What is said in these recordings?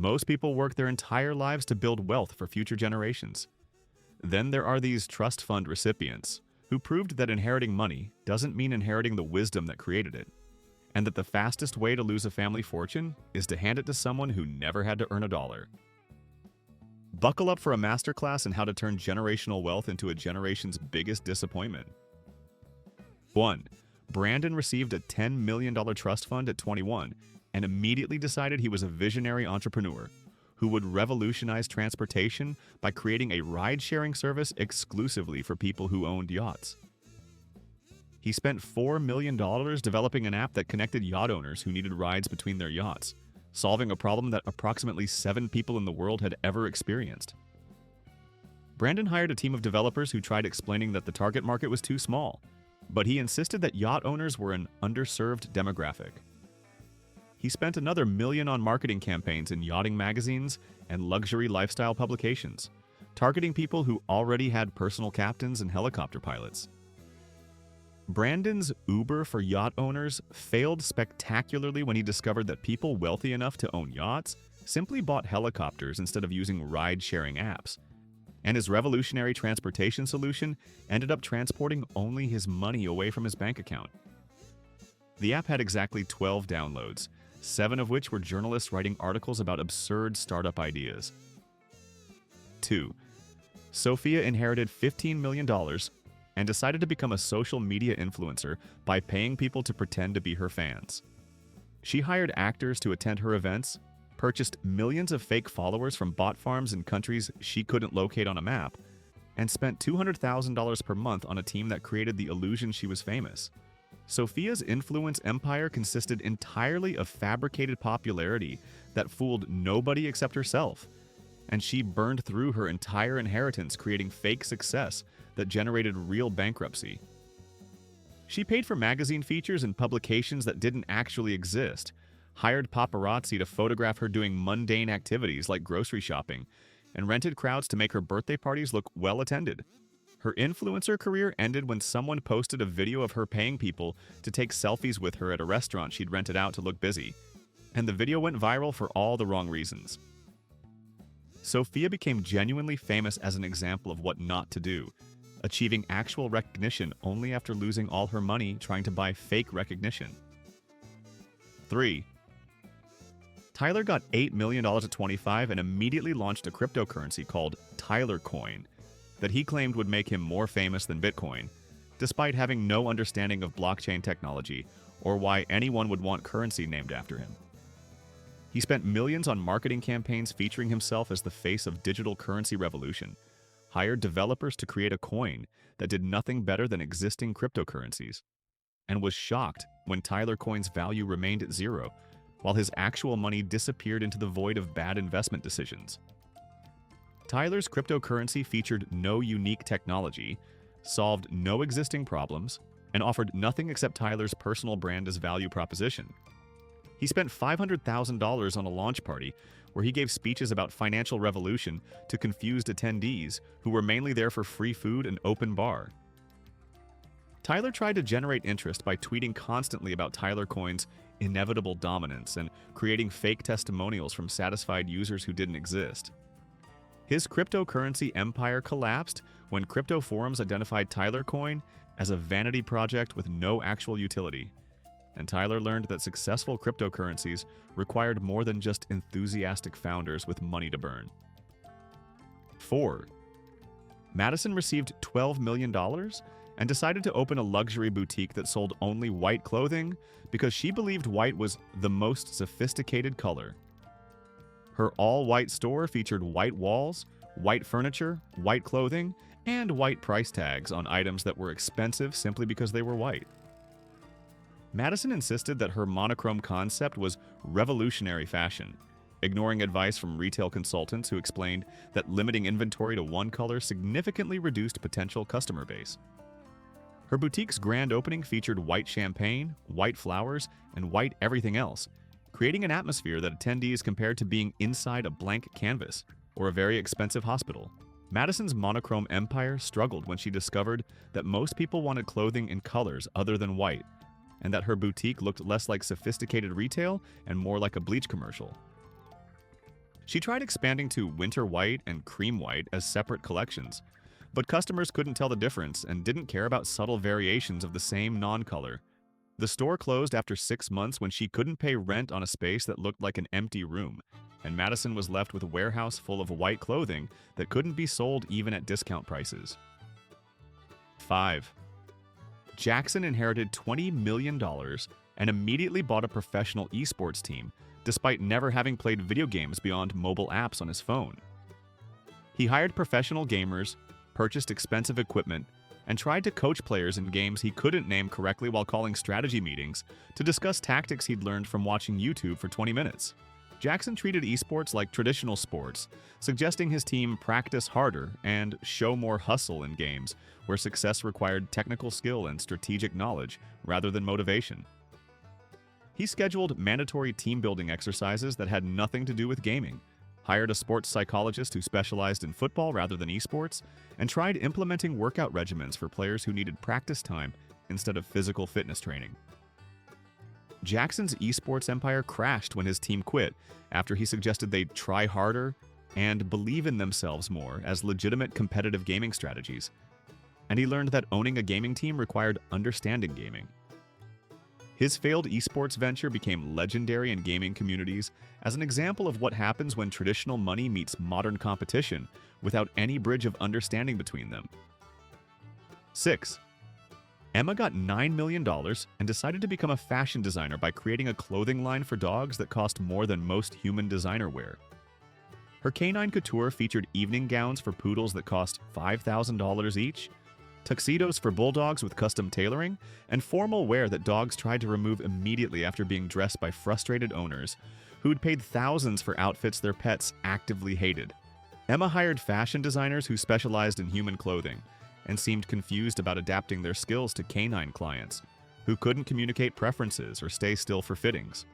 Most people work their entire lives to build wealth for future generations. Then there are these trust fund recipients who proved that inheriting money doesn't mean inheriting the wisdom that created it, and that the fastest way to lose a family fortune is to hand it to someone who never had to earn a dollar. Buckle up for a masterclass in how to turn generational wealth into a generation's biggest disappointment. 1. Brandon received a $10 million trust fund at 21 and immediately decided he was a visionary entrepreneur who would revolutionize transportation by creating a ride-sharing service exclusively for people who owned yachts. He spent $4 million developing an app that connected yacht owners who needed rides between their yachts, solving a problem that approximately 7 people in the world had ever experienced. Brandon hired a team of developers who tried explaining that the target market was too small, but he insisted that yacht owners were an underserved demographic. He spent another $1 million on marketing campaigns in yachting magazines and luxury lifestyle publications, targeting people who already had personal captains and helicopter pilots. Brandon's Uber for yacht owners failed spectacularly when he discovered that people wealthy enough to own yachts simply bought helicopters instead of using ride-sharing apps, and his revolutionary transportation solution ended up transporting only his money away from his bank account. The app had exactly 12 downloads, 7 of which were journalists writing articles about absurd startup ideas. 2. Sophia inherited $15 million and decided to become a social media influencer by paying people to pretend to be her fans. She hired actors to attend her events, purchased millions of fake followers from bot farms in countries she couldn't locate on a map, and spent $200,000 per month on a team that created the illusion she was famous. Sophia's influence empire consisted entirely of fabricated popularity that fooled nobody except herself, and she burned through her entire inheritance creating fake success that generated real bankruptcy. She paid for magazine features and publications that didn't actually exist, hired paparazzi to photograph her doing mundane activities like grocery shopping, and rented crowds to make her birthday parties look well attended. Her influencer career ended when someone posted a video of her paying people to take selfies with her at a restaurant she'd rented out to look busy, and the video went viral for all the wrong reasons. Sophia became genuinely famous as an example of what not to do, achieving actual recognition only after losing all her money trying to buy fake recognition. 3. Tyler got $8 million at 25 and immediately launched a cryptocurrency called Tyler Coin that he claimed would make him more famous than Bitcoin, despite having no understanding of blockchain technology or why anyone would want currency named after him. He spent millions on marketing campaigns featuring himself as the face of digital currency revolution, hired developers to create a coin that did nothing better than existing cryptocurrencies, and was shocked when Tyler Coin's value remained at zero, while his actual money disappeared into the void of bad investment decisions. Tyler's cryptocurrency featured no unique technology, solved no existing problems, and offered nothing except Tyler's personal brand as value proposition. He spent $500,000 on a launch party where he gave speeches about financial revolution to confused attendees who were mainly there for free food and open bar. Tyler tried to generate interest by tweeting constantly about Tyler Coin's inevitable dominance and creating fake testimonials from satisfied users who didn't exist. His cryptocurrency empire collapsed when crypto forums identified Tyler Coin as a vanity project with no actual utility, and Tyler learned that successful cryptocurrencies required more than just enthusiastic founders with money to burn. 4. Madison received $12 million and decided to open a luxury boutique that sold only white clothing because she believed white was the most sophisticated color. Her all-white store featured white walls, white furniture, white clothing, and white price tags on items that were expensive simply because they were white. Madison insisted that her monochrome concept was revolutionary fashion, ignoring advice from retail consultants who explained that limiting inventory to one color significantly reduced potential customer base. Her boutique's grand opening featured white champagne, white flowers, and white everything else, creating an atmosphere that attendees compared to being inside a blank canvas or a very expensive hospital. Madison's monochrome empire struggled when she discovered that most people wanted clothing in colors other than white, and that her boutique looked less like sophisticated retail and more like a bleach commercial. She tried expanding to winter white and cream white as separate collections, but customers couldn't tell the difference and didn't care about subtle variations of the same non-color. The store closed after 6 months when she couldn't pay rent on a space that looked like an empty room, and Madison was left with a warehouse full of white clothing that couldn't be sold even at discount prices. 5. Jackson inherited $20 million and immediately bought a professional esports team, despite never having played video games beyond mobile apps on his phone. He hired professional gamers, purchased expensive equipment, and tried to coach players in games he couldn't name correctly while calling strategy meetings to discuss tactics he'd learned from watching YouTube for 20 minutes. Jackson treated esports like traditional sports, suggesting his team practice harder and show more hustle in games where success required technical skill and strategic knowledge rather than motivation. He scheduled mandatory team-building exercises that had nothing to do with gaming, hired a sports psychologist who specialized in football rather than esports, and tried implementing workout regimens for players who needed practice time instead of physical fitness training. Jackson's esports empire crashed when his team quit after he suggested they try harder and believe in themselves more as legitimate competitive gaming strategies. And he learned that owning a gaming team required understanding gaming. His failed esports venture became legendary in gaming communities as an example of what happens when traditional money meets modern competition without any bridge of understanding between them. 6. Emma got $9 million and decided to become a fashion designer by creating a clothing line for dogs that cost more than most human designer wear. Her canine couture featured evening gowns for poodles that cost $5,000 each, tuxedos for bulldogs with custom tailoring, and formal wear that dogs tried to remove immediately after being dressed by frustrated owners who'd paid thousands for outfits their pets actively hated. Emma hired fashion designers who specialized in human clothing and seemed confused about adapting their skills to canine clients who couldn't communicate preferences or stay still for fittings.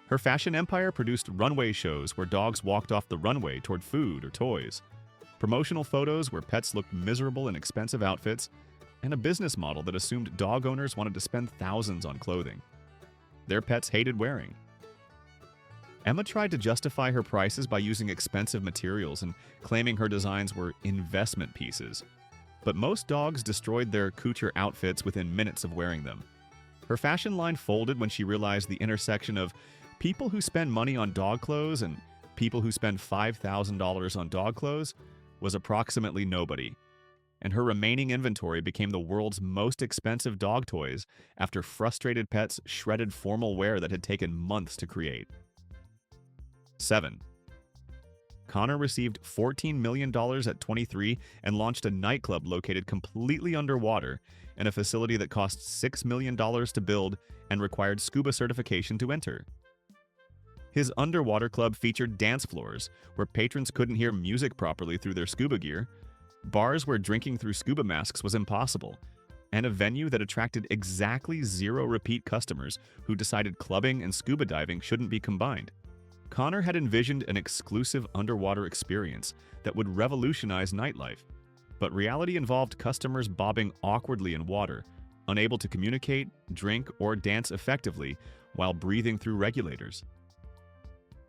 Her fashion empire produced runway shows where dogs walked off the runway toward food or toys, promotional photos where pets looked miserable in expensive outfits, and a business model that assumed dog owners wanted to spend thousands on clothing their pets hated wearing. Emma tried to justify her prices by using expensive materials and claiming her designs were investment pieces. But most dogs destroyed their couture outfits within minutes of wearing them. Her fashion line folded when she realized the intersection of people who spend money on dog clothes and people who spend $5,000 on dog clothes was approximately nobody, and her remaining inventory became the world's most expensive dog toys after frustrated pets shredded formal wear that had taken months to create. 7. Connor received $14 million at 23 and launched a nightclub located completely underwater in a facility that cost $6 million to build and required scuba certification to enter. His underwater club featured dance floors where patrons couldn't hear music properly through their scuba gear, bars where drinking through scuba masks was impossible, and a venue that attracted exactly 0 repeat customers who decided clubbing and scuba diving shouldn't be combined. Connor had envisioned an exclusive underwater experience that would revolutionize nightlife, but reality involved customers bobbing awkwardly in water, unable to communicate, drink, or dance effectively while breathing through regulators.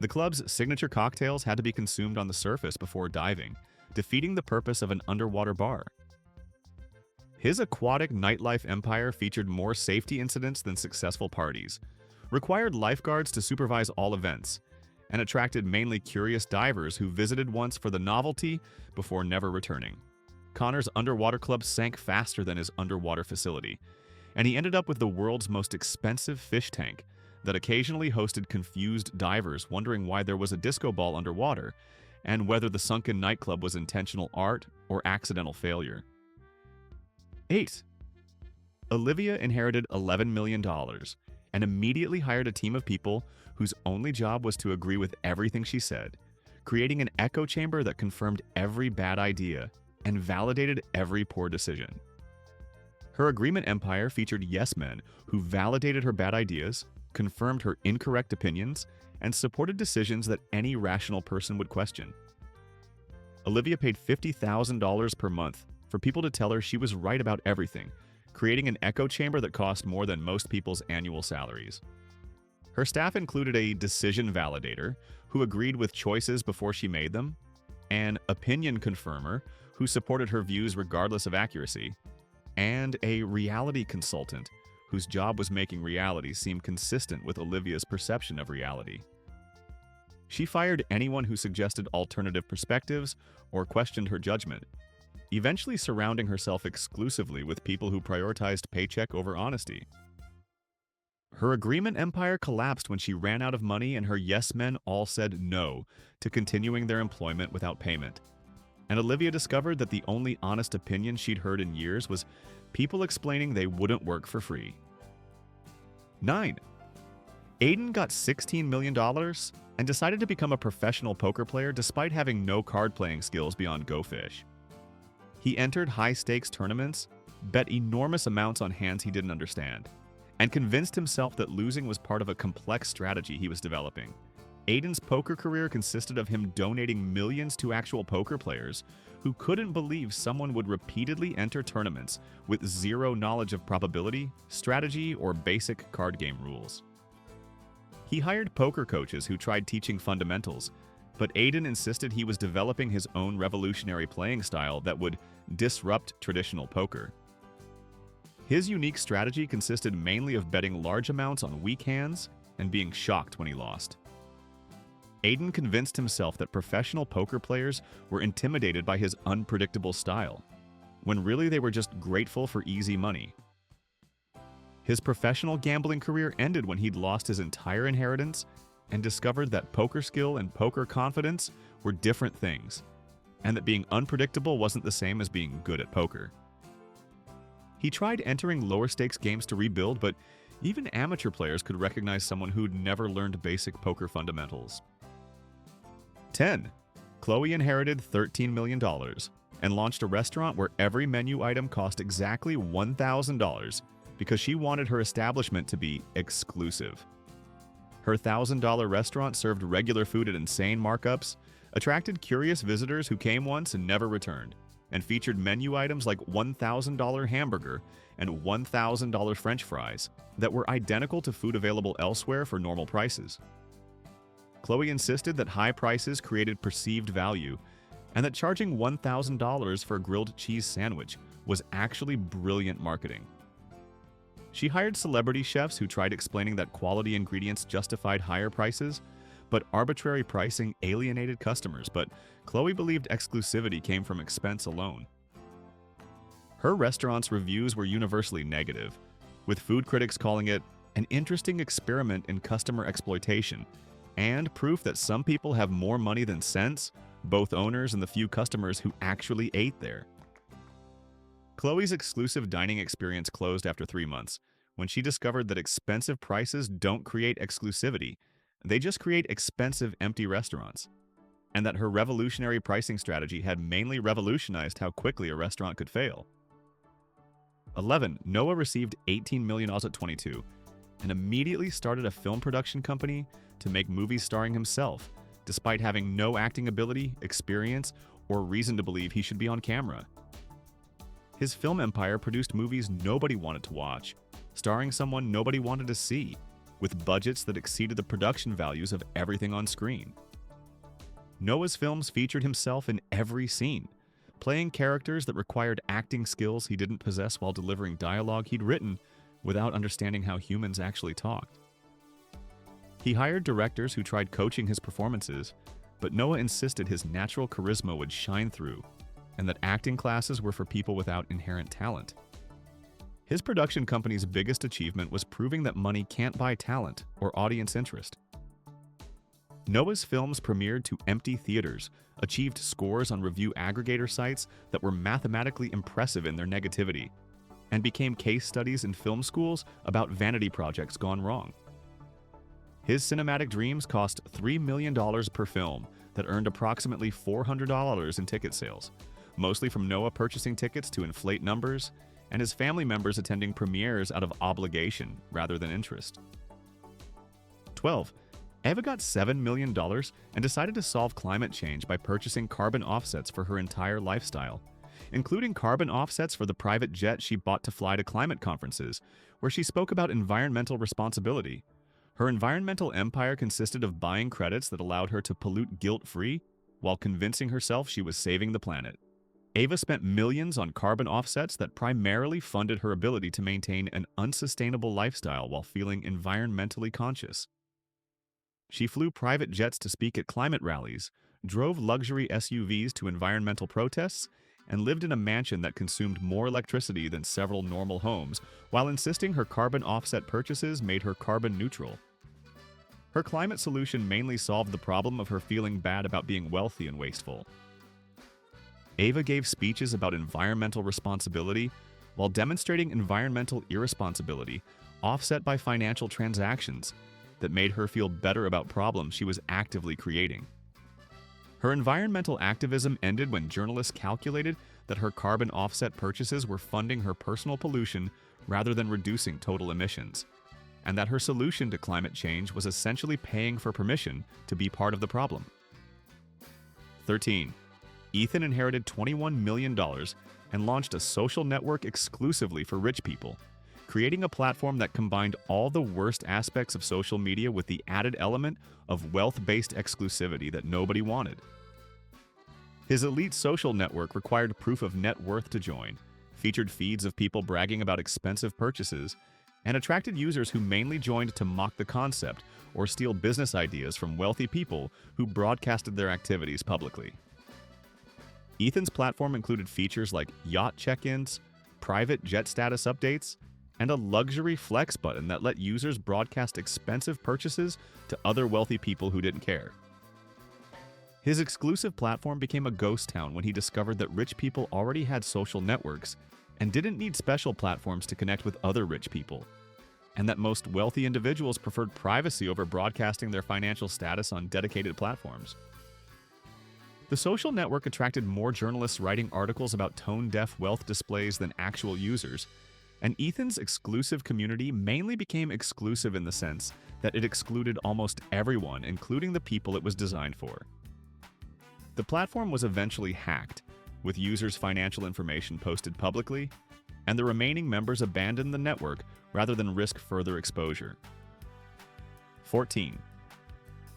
The club's signature cocktails had to be consumed on the surface before diving, defeating the purpose of an underwater bar. His aquatic nightlife empire featured more safety incidents than successful parties, required lifeguards to supervise all events, and attracted mainly curious divers who visited once for the novelty before never returning. Connor's underwater club sank faster than his underwater facility, and he ended up with the world's most expensive fish tank that occasionally hosted confused divers wondering why there was a disco ball underwater and whether the sunken nightclub was intentional art or accidental failure. 8. Olivia inherited $11 million and immediately hired a team of people whose only job was to agree with everything she said, creating an echo chamber that confirmed every bad idea and validated every poor decision. Her agreement empire featured yes men who validated her bad ideas, confirmed her incorrect opinions, and supported decisions that any rational person would question. Olivia paid $50,000 per month for people to tell her she was right about everything, creating an echo chamber that cost more than most people's annual salaries. Her staff included a decision validator who agreed with choices before she made them, an opinion confirmer who supported her views regardless of accuracy, and a reality consultant whose job was making reality seem consistent with Olivia's perception of reality. She fired anyone who suggested alternative perspectives or questioned her judgment, eventually surrounding herself exclusively with people who prioritized paycheck over honesty. Her agreement empire collapsed when she ran out of money and her yes men all said no to continuing their employment without payment. And Olivia discovered that the only honest opinion she'd heard in years was people explaining they wouldn't work for free. 9. Aiden got $16 million and decided to become a professional poker player despite having no card-playing skills beyond Go Fish. He entered high-stakes tournaments, bet enormous amounts on hands he didn't understand, and convinced himself that losing was part of a complex strategy he was developing. Aiden's poker career consisted of him donating millions to actual poker players who couldn't believe someone would repeatedly enter tournaments with zero knowledge of probability, strategy, or basic card game rules. He hired poker coaches who tried teaching fundamentals, but Aiden insisted he was developing his own revolutionary playing style that would disrupt traditional poker. His unique strategy consisted mainly of betting large amounts on weak hands and being shocked when he lost. Aiden convinced himself that professional poker players were intimidated by his unpredictable style, when really they were just grateful for easy money. His professional gambling career ended when he'd lost his entire inheritance and discovered that poker skill and poker confidence were different things, and that being unpredictable wasn't the same as being good at poker. He tried entering lower-stakes games to rebuild, but even amateur players could recognize someone who'd never learned basic poker fundamentals. 10. Chloe inherited $13 million and launched a restaurant where every menu item cost exactly $1,000 because she wanted her establishment to be exclusive. Her $1,000 restaurant served regular food at insane markups, attracted curious visitors who came once and never returned, and featured menu items like $1,000 hamburger and $1,000 French fries that were identical to food available elsewhere for normal prices. Chloe insisted that high prices created perceived value, and that charging $1,000 for a grilled cheese sandwich was actually brilliant marketing. She hired celebrity chefs who tried explaining that quality ingredients justified higher prices, but arbitrary pricing alienated customers, but Chloe believed exclusivity came from expense alone. Her restaurant's reviews were universally negative, with food critics calling it an interesting experiment in customer exploitation and proof that some people have more money than sense, both owners and the few customers who actually ate there. Chloe's exclusive dining experience closed after 3 months, when she discovered that expensive prices don't create exclusivity, they just create expensive empty restaurants, and that her revolutionary pricing strategy had mainly revolutionized how quickly a restaurant could fail. 11. Noah received $18 million at 22, and immediately started a film production company to make movies starring himself, despite having no acting ability, experience, or reason to believe he should be on camera. His film empire produced movies nobody wanted to watch, starring someone nobody wanted to see, with budgets that exceeded the production values of everything on screen. Noah's films featured himself in every scene, playing characters that required acting skills he didn't possess while delivering dialogue he'd written without understanding how humans actually talked. He hired directors who tried coaching his performances, but Noah insisted his natural charisma would shine through, and that acting classes were for people without inherent talent. His production company's biggest achievement was proving that money can't buy talent or audience interest. Noah's films premiered to empty theaters, achieved scores on review aggregator sites that were mathematically impressive in their negativity, and became case studies in film schools about vanity projects gone wrong. His cinematic dreams cost $3 million per film that earned approximately $400 in ticket sales, mostly from Noah purchasing tickets to inflate numbers and his family members attending premieres out of obligation rather than interest. 12. Eva got $7 million and decided to solve climate change by purchasing carbon offsets for her entire lifestyle, including carbon offsets for the private jet she bought to fly to climate conferences, where she spoke about environmental responsibility. Her environmental empire consisted of buying credits that allowed her to pollute guilt-free while convincing herself she was saving the planet. Ava spent millions on carbon offsets that primarily funded her ability to maintain an unsustainable lifestyle while feeling environmentally conscious. She flew private jets to speak at climate rallies, drove luxury SUVs to environmental protests, and lived in a mansion that consumed more electricity than several normal homes, while insisting her carbon offset purchases made her carbon neutral. Her climate solution mainly solved the problem of her feeling bad about being wealthy and wasteful. Ava gave speeches about environmental responsibility while demonstrating environmental irresponsibility, offset by financial transactions, that made her feel better about problems she was actively creating. Her environmental activism ended when journalists calculated that her carbon offset purchases were funding her personal pollution rather than reducing total emissions, and that her solution to climate change was essentially paying for permission to be part of the problem. 13. Ethan inherited $21 million and launched a social network exclusively for rich people, creating a platform that combined all the worst aspects of social media with the added element of wealth-based exclusivity that nobody wanted. His elite social network required proof of net worth to join, featured feeds of people bragging about expensive purchases, and attracted users who mainly joined to mock the concept or steal business ideas from wealthy people who broadcasted their activities publicly. Ethan's platform included features like yacht check-ins, private jet status updates, and a luxury flex button that let users broadcast expensive purchases to other wealthy people who didn't care. His exclusive platform became a ghost town when he discovered that rich people already had social networks and didn't need special platforms to connect with other rich people, and that most wealthy individuals preferred privacy over broadcasting their financial status on dedicated platforms. The social network attracted more journalists writing articles about tone-deaf wealth displays than actual users, and Ethan's exclusive community mainly became exclusive in the sense that it excluded almost everyone, including the people it was designed for. The platform was eventually hacked, with users' financial information posted publicly, and the remaining members abandoned the network rather than risk further exposure. 14.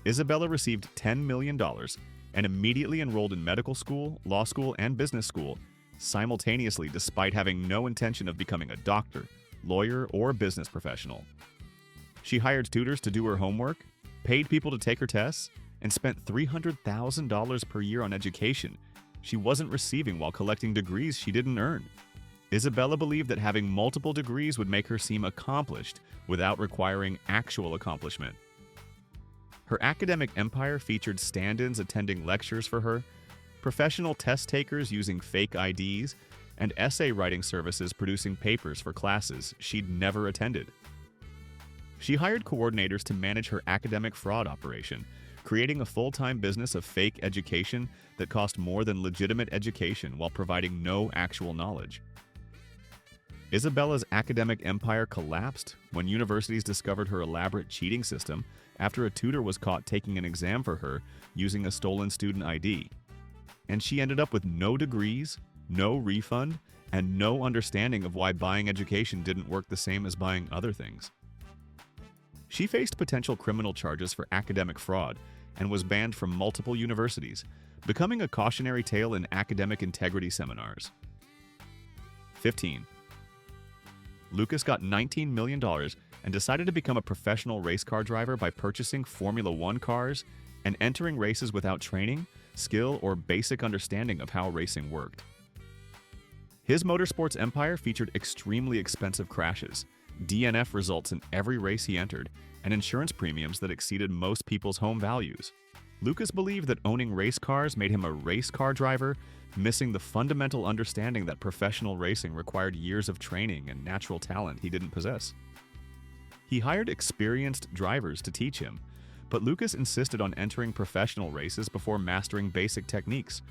Isabella received $10 million and immediately enrolled in medical school, law school, and business school, simultaneously despite having no intention of becoming a doctor, lawyer, or business professional. She hired tutors to do her homework, paid people to take her tests, and spent $300,000 per year on education she wasn't receiving while collecting degrees she didn't earn. Isabella believed that having multiple degrees would make her seem accomplished without requiring actual accomplishment. Her academic empire featured stand-ins attending lectures for her, professional test takers using fake IDs, and essay writing services producing papers for classes she'd never attended. She hired coordinators to manage her academic fraud operation, creating a full-time business of fake education that cost more than legitimate education while providing no actual knowledge. Isabella's academic empire collapsed when universities discovered her elaborate cheating system after a tutor was caught taking an exam for her using a stolen student ID. And she ended up with no degrees, no refund, and no understanding of why buying education didn't work the same as buying other things. She faced potential criminal charges for academic fraud and was banned from multiple universities, becoming a cautionary tale in academic integrity seminars. 15. Lucas got $19 million and decided to become a professional race car driver by purchasing Formula One cars and entering races without training, skill, or basic understanding of how racing worked. His motorsports empire featured extremely expensive crashes, DNF results in every race he entered, and insurance premiums that exceeded most people's home values. Lucas believed that owning race cars made him a race car driver, missing the fundamental understanding that professional racing required years of training and natural talent he didn't possess. He hired experienced drivers to teach him, but Lucas insisted on entering professional races before mastering basic techniques,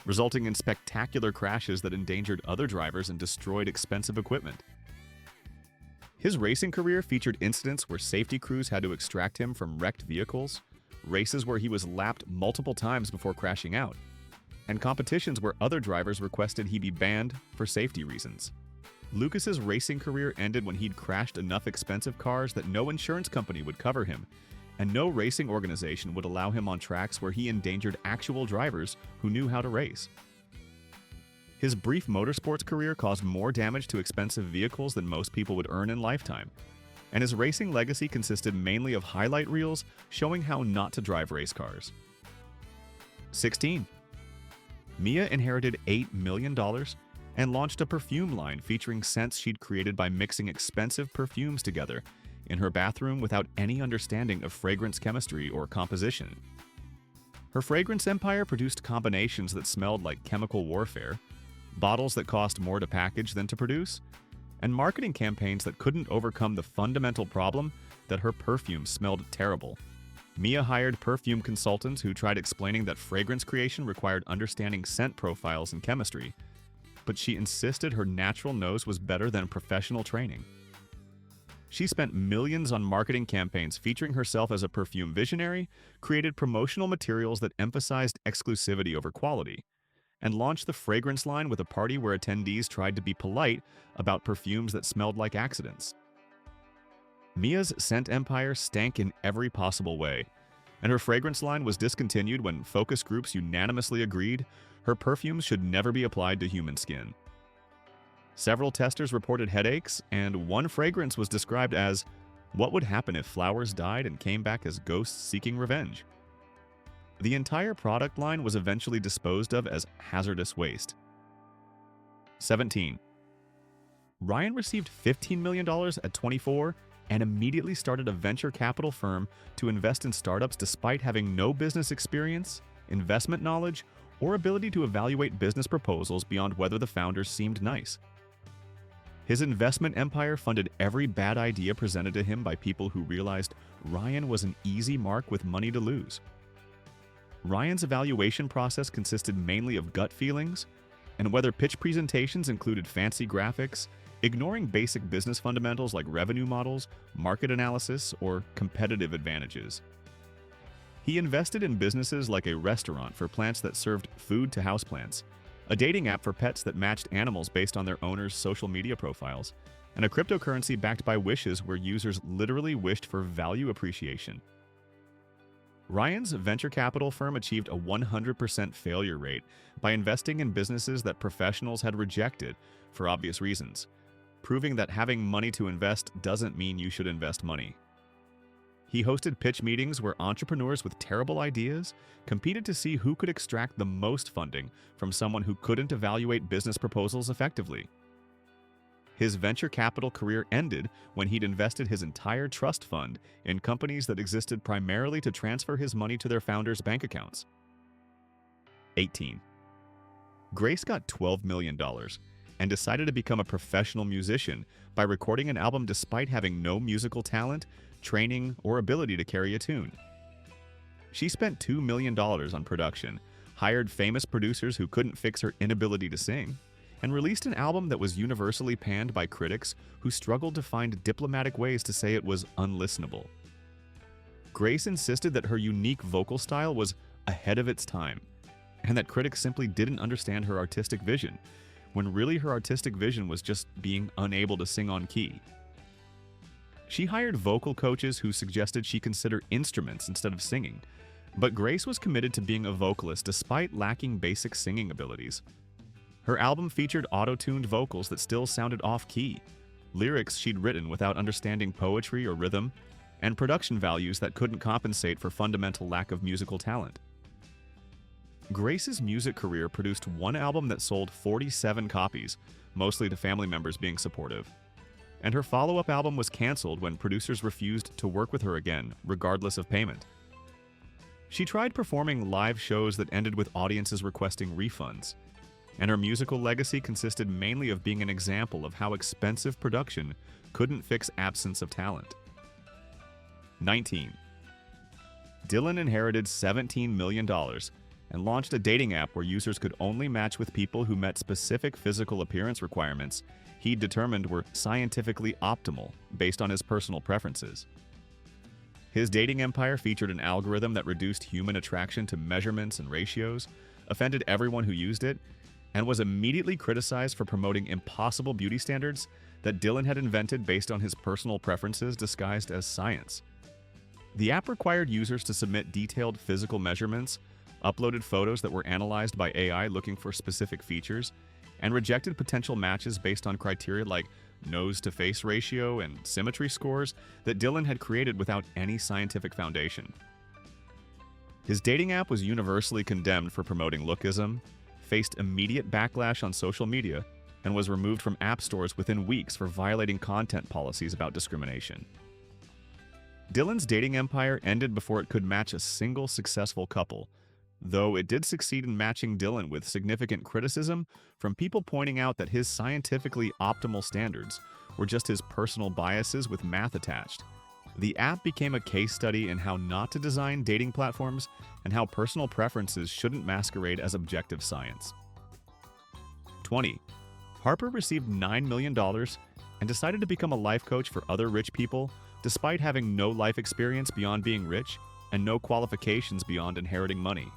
resulting in spectacular crashes that endangered other drivers and destroyed expensive equipment. His racing career featured incidents where safety crews had to extract him from wrecked vehicles, races where he was lapped multiple times before crashing out, and competitions where other drivers requested he be banned for safety reasons. Lucas's racing career ended when he'd crashed enough expensive cars that no insurance company would cover him, and no racing organization would allow him on tracks where he endangered actual drivers who knew how to race. His brief motorsports career caused more damage to expensive vehicles than most people would earn in lifetime, and his racing legacy consisted mainly of highlight reels showing how not to drive race cars. 16. Mia inherited $8 million and launched a perfume line featuring scents she'd created by mixing expensive perfumes together in her bathroom without any understanding of fragrance chemistry or composition. Her fragrance empire produced combinations that smelled like chemical warfare, bottles that cost more to package than to produce, and marketing campaigns that couldn't overcome the fundamental problem that her perfume smelled terrible. Mia hired perfume consultants who tried explaining that fragrance creation required understanding scent profiles and chemistry, but she insisted her natural nose was better than professional training. She spent millions on marketing campaigns featuring herself as a perfume visionary, created promotional materials that emphasized exclusivity over quality, and launched the fragrance line with a party where attendees tried to be polite about perfumes that smelled like accidents. Mia's scent empire stank in every possible way, and her fragrance line was discontinued when focus groups unanimously agreed her perfumes should never be applied to human skin. Several testers reported headaches, and one fragrance was described as, "What would happen if flowers died and came back as ghosts seeking revenge?" The entire product line was eventually disposed of as hazardous waste. 17. Ryan received $15 million at 24 and immediately started a venture capital firm to invest in startups despite having no business experience, investment knowledge, or ability to evaluate business proposals beyond whether the founders seemed nice. His investment empire funded every bad idea presented to him by people who realized Ryan was an easy mark with money to lose. Ryan's evaluation process consisted mainly of gut feelings, and whether pitch presentations included fancy graphics, ignoring basic business fundamentals like revenue models, market analysis, or competitive advantages. He invested in businesses like a restaurant for plants that served food to houseplants, a dating app for pets that matched animals based on their owners' social media profiles, and a cryptocurrency backed by wishes where users literally wished for value appreciation. Ryan's venture capital firm achieved a 100% failure rate by investing in businesses that professionals had rejected for obvious reasons, proving that having money to invest doesn't mean you should invest money. He hosted pitch meetings where entrepreneurs with terrible ideas competed to see who could extract the most funding from someone who couldn't evaluate business proposals effectively. His venture capital career ended when he'd invested his entire trust fund in companies that existed primarily to transfer his money to their founders' bank accounts. 18. Grace got $12 million and decided to become a professional musician by recording an album despite having no musical talent, training, or ability to carry a tune. She spent $2 million on production, hired famous producers who couldn't fix her inability to sing, and released an album that was universally panned by critics who struggled to find diplomatic ways to say it was unlistenable. Grace insisted that her unique vocal style was ahead of its time, and that critics simply didn't understand her artistic vision, when really her artistic vision was just being unable to sing on key. She hired vocal coaches who suggested she consider instruments instead of singing, but Grace was committed to being a vocalist despite lacking basic singing abilities. Her album featured auto-tuned vocals that still sounded off-key, lyrics she'd written without understanding poetry or rhythm, and production values that couldn't compensate for fundamental lack of musical talent. Grace's music career produced one album that sold 47 copies, mostly to family members being supportive. And her follow-up album was canceled when producers refused to work with her again, regardless of payment. She tried performing live shows that ended with audiences requesting refunds, and her musical legacy consisted mainly of being an example of how expensive production couldn't fix absence of talent. 19. Dylan inherited $17 million and launched a dating app where users could only match with people who met specific physical appearance requirements he determined were scientifically optimal based on his personal preferences. His dating empire featured an algorithm that reduced human attraction to measurements and ratios, offended everyone who used it, and was immediately criticized for promoting impossible beauty standards that Dylan had invented based on his personal preferences disguised as science. The app required users to submit detailed physical measurements, uploaded photos that were analyzed by AI looking for specific features, and rejected potential matches based on criteria like nose-to-face ratio and symmetry scores that Dylan had created without any scientific foundation. His dating app was universally condemned for promoting lookism, faced immediate backlash on social media, and was removed from app stores within weeks for violating content policies about discrimination. Dylan's dating empire ended before it could match a single successful couple, though it did succeed in matching Dylan with significant criticism from people pointing out that his scientifically optimal standards were just his personal biases with math attached. The app became a case study in how not to design dating platforms and how personal preferences shouldn't masquerade as objective science. 20. Harper received $9 million and decided to become a life coach for other rich people despite having no life experience beyond being rich and no qualifications beyond inheriting money.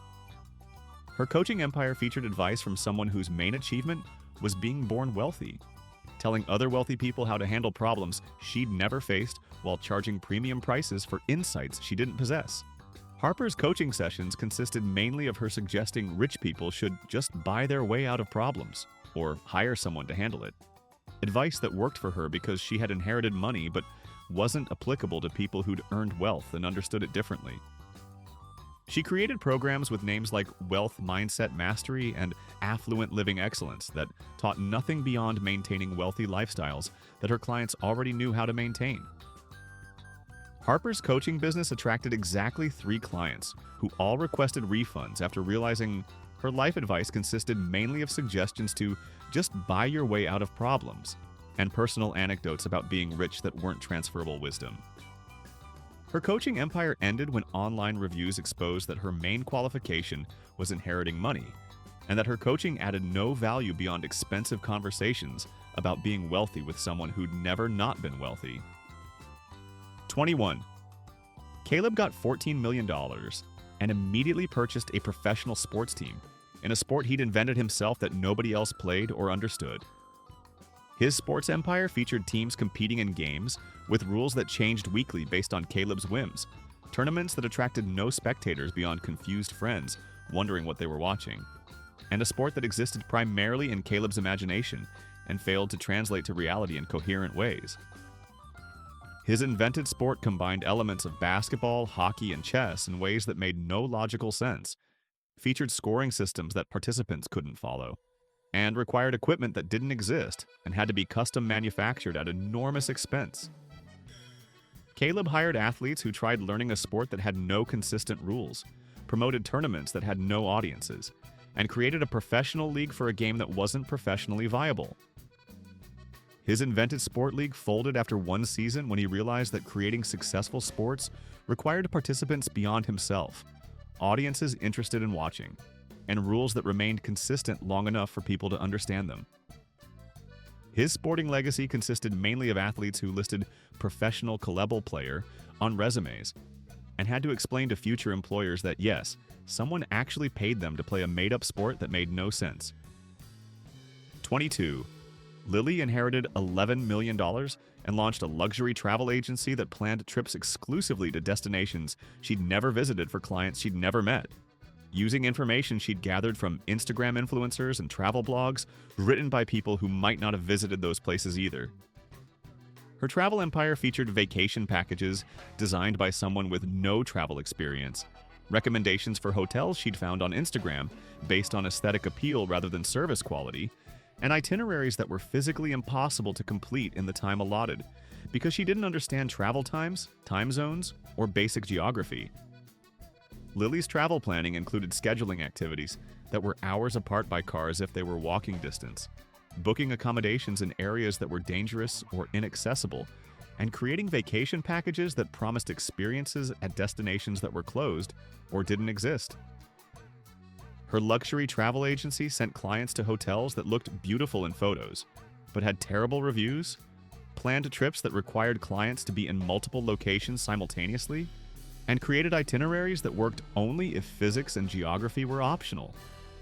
Her coaching empire featured advice from someone whose main achievement was being born wealthy, telling other wealthy people how to handle problems she'd never faced while charging premium prices for insights she didn't possess. Harper's coaching sessions consisted mainly of her suggesting rich people should just buy their way out of problems or hire someone to handle it. Advice that worked for her because she had inherited money but wasn't applicable to people who'd earned wealth and understood it differently. She created programs with names like Wealth Mindset Mastery and Affluent Living Excellence that taught nothing beyond maintaining wealthy lifestyles that her clients already knew how to maintain. Harper's coaching business attracted exactly 3 clients who all requested refunds after realizing her life advice consisted mainly of suggestions to just buy your way out of problems and personal anecdotes about being rich that weren't transferable wisdom. Her coaching empire ended when online reviews exposed that her main qualification was inheriting money, and that her coaching added no value beyond expensive conversations about being wealthy with someone who'd never not been wealthy. 21. Caleb got $14 million and immediately purchased a professional sports team in a sport he'd invented himself that nobody else played or understood. His sports empire featured teams competing in games with rules that changed weekly based on Caleb's whims, tournaments that attracted no spectators beyond confused friends wondering what they were watching, and a sport that existed primarily in Caleb's imagination and failed to translate to reality in coherent ways. His invented sport combined elements of basketball, hockey, and chess in ways that made no logical sense, featured scoring systems that participants couldn't follow, and required equipment that didn't exist and had to be custom manufactured at enormous expense. Caleb hired athletes who tried learning a sport that had no consistent rules, promoted tournaments that had no audiences, and created a professional league for a game that wasn't professionally viable. His invented sport league folded after one season when he realized that creating successful sports required participants beyond himself, audiences interested in watching, and rules that remained consistent long enough for people to understand them. His sporting legacy consisted mainly of athletes who listed professional club player on resumes and had to explain to future employers that yes, someone actually paid them to play a made-up sport that made no sense. 22. Lily inherited $11 million and launched a luxury travel agency that planned trips exclusively to destinations she'd never visited for clients she'd never met, using information she'd gathered from Instagram influencers and travel blogs written by people who might not have visited those places either. Her travel empire featured vacation packages designed by someone with no travel experience, recommendations for hotels she'd found on Instagram based on aesthetic appeal rather than service quality, and itineraries that were physically impossible to complete in the time allotted because she didn't understand travel times, time zones, or basic geography. Lily's travel planning included scheduling activities that were hours apart by car as if they were walking distance, booking accommodations in areas that were dangerous or inaccessible, and creating vacation packages that promised experiences at destinations that were closed or didn't exist. Her luxury travel agency sent clients to hotels that looked beautiful in photos, but had terrible reviews, planned trips that required clients to be in multiple locations simultaneously, and created itineraries that worked only if physics and geography were optional.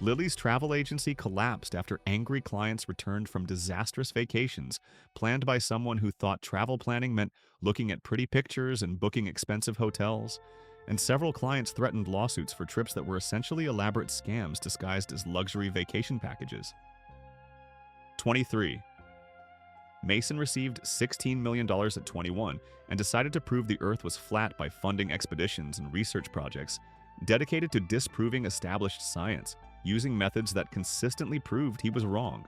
Lily's travel agency collapsed after angry clients returned from disastrous vacations planned by someone who thought travel planning meant looking at pretty pictures and booking expensive hotels, and several clients threatened lawsuits for trips that were essentially elaborate scams disguised as luxury vacation packages. 23. Mason received $16 million at 21 and decided to prove the Earth was flat by funding expeditions and research projects dedicated to disproving established science, using methods that consistently proved he was wrong.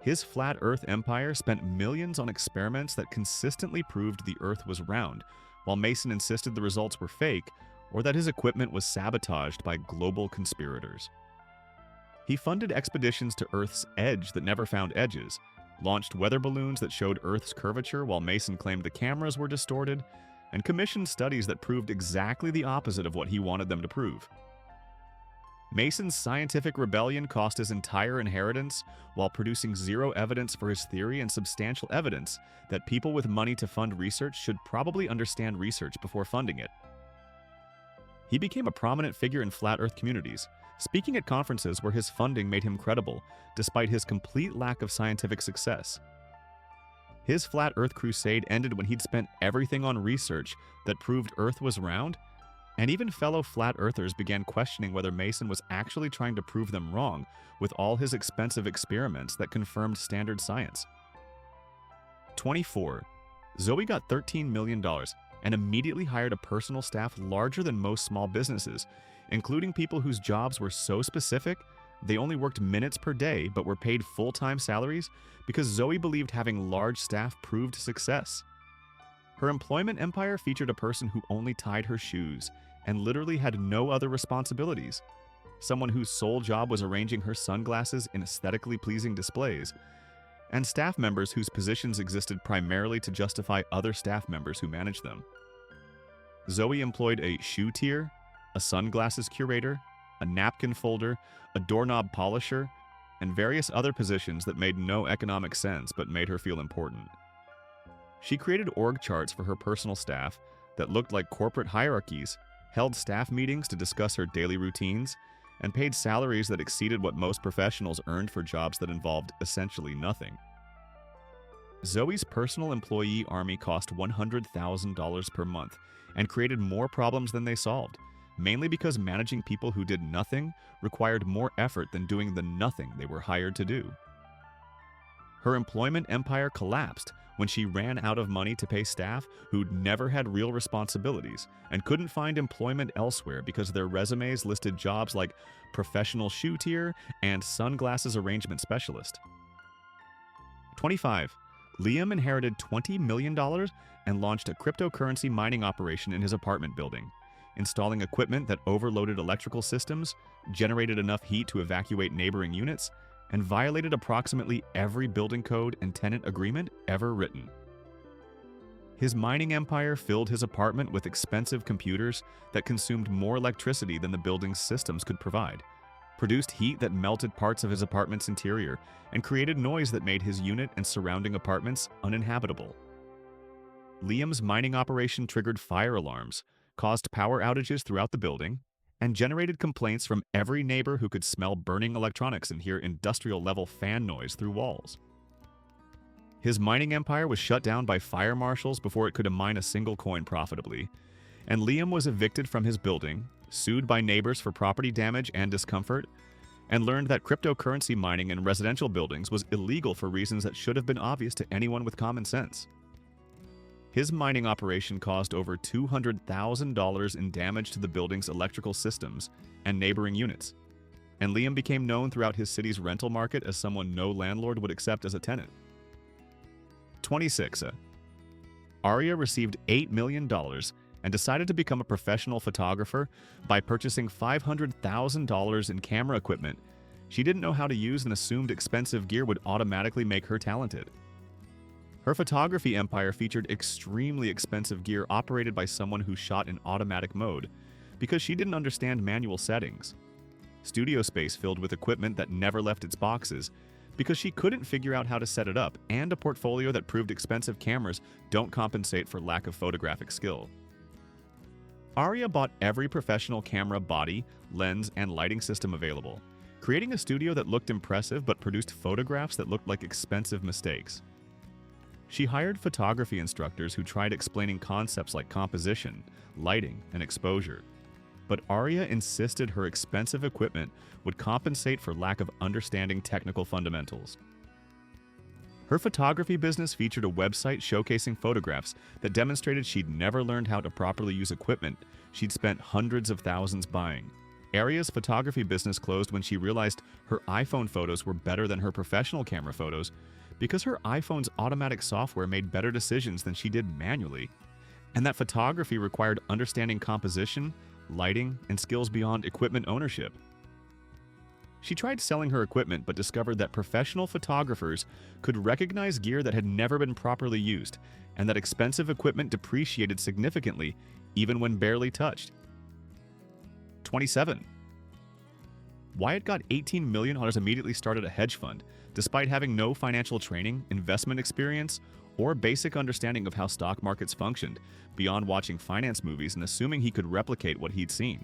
His flat Earth empire spent millions on experiments that consistently proved the Earth was round, while Mason insisted the results were fake or that his equipment was sabotaged by global conspirators. He funded expeditions to Earth's edge that never found edges, launched weather balloons that showed Earth's curvature while Mason claimed the cameras were distorted, and commissioned studies that proved exactly the opposite of what he wanted them to prove. Mason's scientific rebellion cost his entire inheritance while producing zero evidence for his theory and substantial evidence that people with money to fund research should probably understand research before funding it. He became a prominent figure in flat Earth communities, speaking at conferences where his funding made him credible, despite his complete lack of scientific success. His flat Earth crusade ended when he'd spent everything on research that proved Earth was round, and even fellow flat earthers began questioning whether Mason was actually trying to prove them wrong with all his expensive experiments that confirmed standard science. 24. Zoe got $13 million and immediately hired a personal staff larger than most small businesses, including people whose jobs were so specific they only worked minutes per day but were paid full-time salaries because Zoe believed having large staff proved success. Her employment empire featured a person who only tied her shoes and literally had no other responsibilities, someone whose sole job was arranging her sunglasses in aesthetically pleasing displays, and staff members whose positions existed primarily to justify other staff members who managed them. Zoe employed a shoe tier, a sunglasses curator, a napkin folder, a doorknob polisher, and various other positions that made no economic sense but made her feel important. She created org charts for her personal staff that looked like corporate hierarchies, held staff meetings to discuss her daily routines, and paid salaries that exceeded what most professionals earned for jobs that involved essentially nothing. Zoe's personal employee army cost $100,000 per month and created more problems than they solved, mainly because managing people who did nothing required more effort than doing the nothing they were hired to do. Her employment empire collapsed when she ran out of money to pay staff who'd never had real responsibilities and couldn't find employment elsewhere because their resumes listed jobs like professional shoe tier and sunglasses arrangement specialist. 25. Liam inherited $20 million and launched a cryptocurrency mining operation in his apartment building, installing equipment that overloaded electrical systems, generated enough heat to evacuate neighboring units, and violated approximately every building code and tenant agreement ever written. His mining empire filled his apartment with expensive computers that consumed more electricity than the building's systems could provide, produced heat that melted parts of his apartment's interior, and created noise that made his unit and surrounding apartments uninhabitable. Liam's mining operation triggered fire alarms, caused power outages throughout the building, and generated complaints from every neighbor who could smell burning electronics and hear industrial-level fan noise through walls. His mining empire was shut down by fire marshals before it could mine a single coin profitably, and Liam was evicted from his building, sued by neighbors for property damage and discomfort, and learned that cryptocurrency mining in residential buildings was illegal for reasons that should have been obvious to anyone with common sense. His mining operation caused over $200,000 in damage to the building's electrical systems and neighboring units, and Liam became known throughout his city's rental market as someone no landlord would accept as a tenant. 26. Aria received $8 million and decided to become a professional photographer by purchasing $500,000 in camera equipment she didn't know how to use and assumed expensive gear would automatically make her talented. Her photography empire featured extremely expensive gear operated by someone who shot in automatic mode because she didn't understand manual settings, studio space filled with equipment that never left its boxes because she couldn't figure out how to set it up, and a portfolio that proved expensive cameras don't compensate for lack of photographic skill. Aria bought every professional camera body, lens, and lighting system available, creating a studio that looked impressive but produced photographs that looked like expensive mistakes. She hired photography instructors who tried explaining concepts like composition, lighting, and exposure. But Aria insisted her expensive equipment would compensate for lack of understanding technical fundamentals. Her photography business featured a website showcasing photographs that demonstrated she'd never learned how to properly use equipment she'd spent hundreds of thousands buying. Aria's photography business closed when she realized her iPhone photos were better than her professional camera photos because her iPhone's automatic software made better decisions than she did manually, and that photography required understanding composition, lighting, and skills beyond equipment ownership. She tried selling her equipment but discovered that professional photographers could recognize gear that had never been properly used, and that expensive equipment depreciated significantly even when barely touched. 27. Wyatt got $18 million immediately started a hedge fund, despite having no financial training, investment experience, or basic understanding of how stock markets functioned, beyond watching finance movies and assuming he could replicate what he'd seen.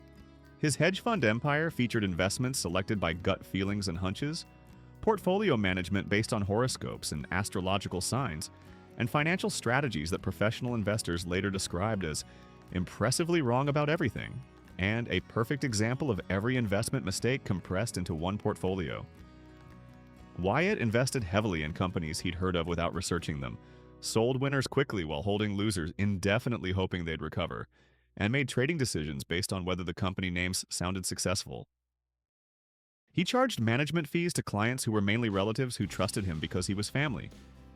His hedge fund empire featured investments selected by gut feelings and hunches, portfolio management based on horoscopes and astrological signs, and financial strategies that professional investors later described as impressively wrong about everything, and a perfect example of every investment mistake compressed into one portfolio. Wyatt invested heavily in companies he'd heard of without researching them, sold winners quickly while holding losers indefinitely hoping they'd recover, and made trading decisions based on whether the company names sounded successful. He charged management fees to clients who were mainly relatives who trusted him because he was family,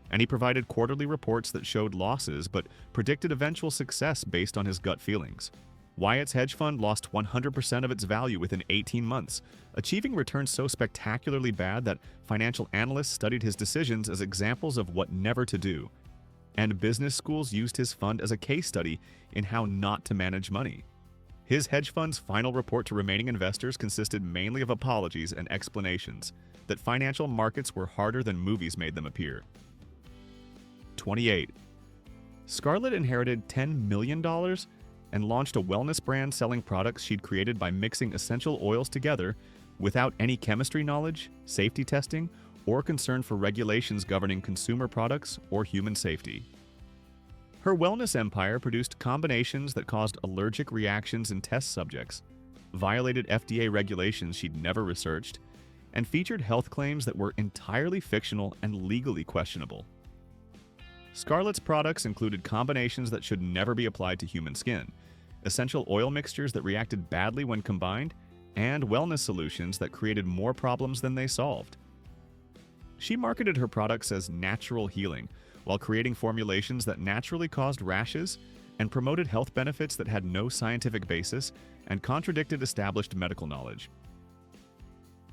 and he provided quarterly reports that showed losses but predicted eventual success based on his gut feelings. Wyatt's hedge fund lost 100% of its value within 18 months, achieving returns so spectacularly bad that financial analysts studied his decisions as examples of what never to do, and business schools used his fund as a case study in how not to manage money. His hedge fund's final report to remaining investors consisted mainly of apologies and explanations that financial markets were harder than movies made them appear. 28. Scarlett inherited $10 million and launched a wellness brand selling products she'd created by mixing essential oils together without any chemistry knowledge, safety testing, or concern for regulations governing consumer products or human safety. Her wellness empire produced combinations that caused allergic reactions in test subjects, violated FDA regulations she'd never researched, and featured health claims that were entirely fictional and legally questionable. Scarlett's products included combinations that should never be applied to human skin, essential oil mixtures that reacted badly when combined, and wellness solutions that created more problems than they solved. She marketed her products as natural healing, while creating formulations that naturally caused rashes and promoted health benefits that had no scientific basis and contradicted established medical knowledge.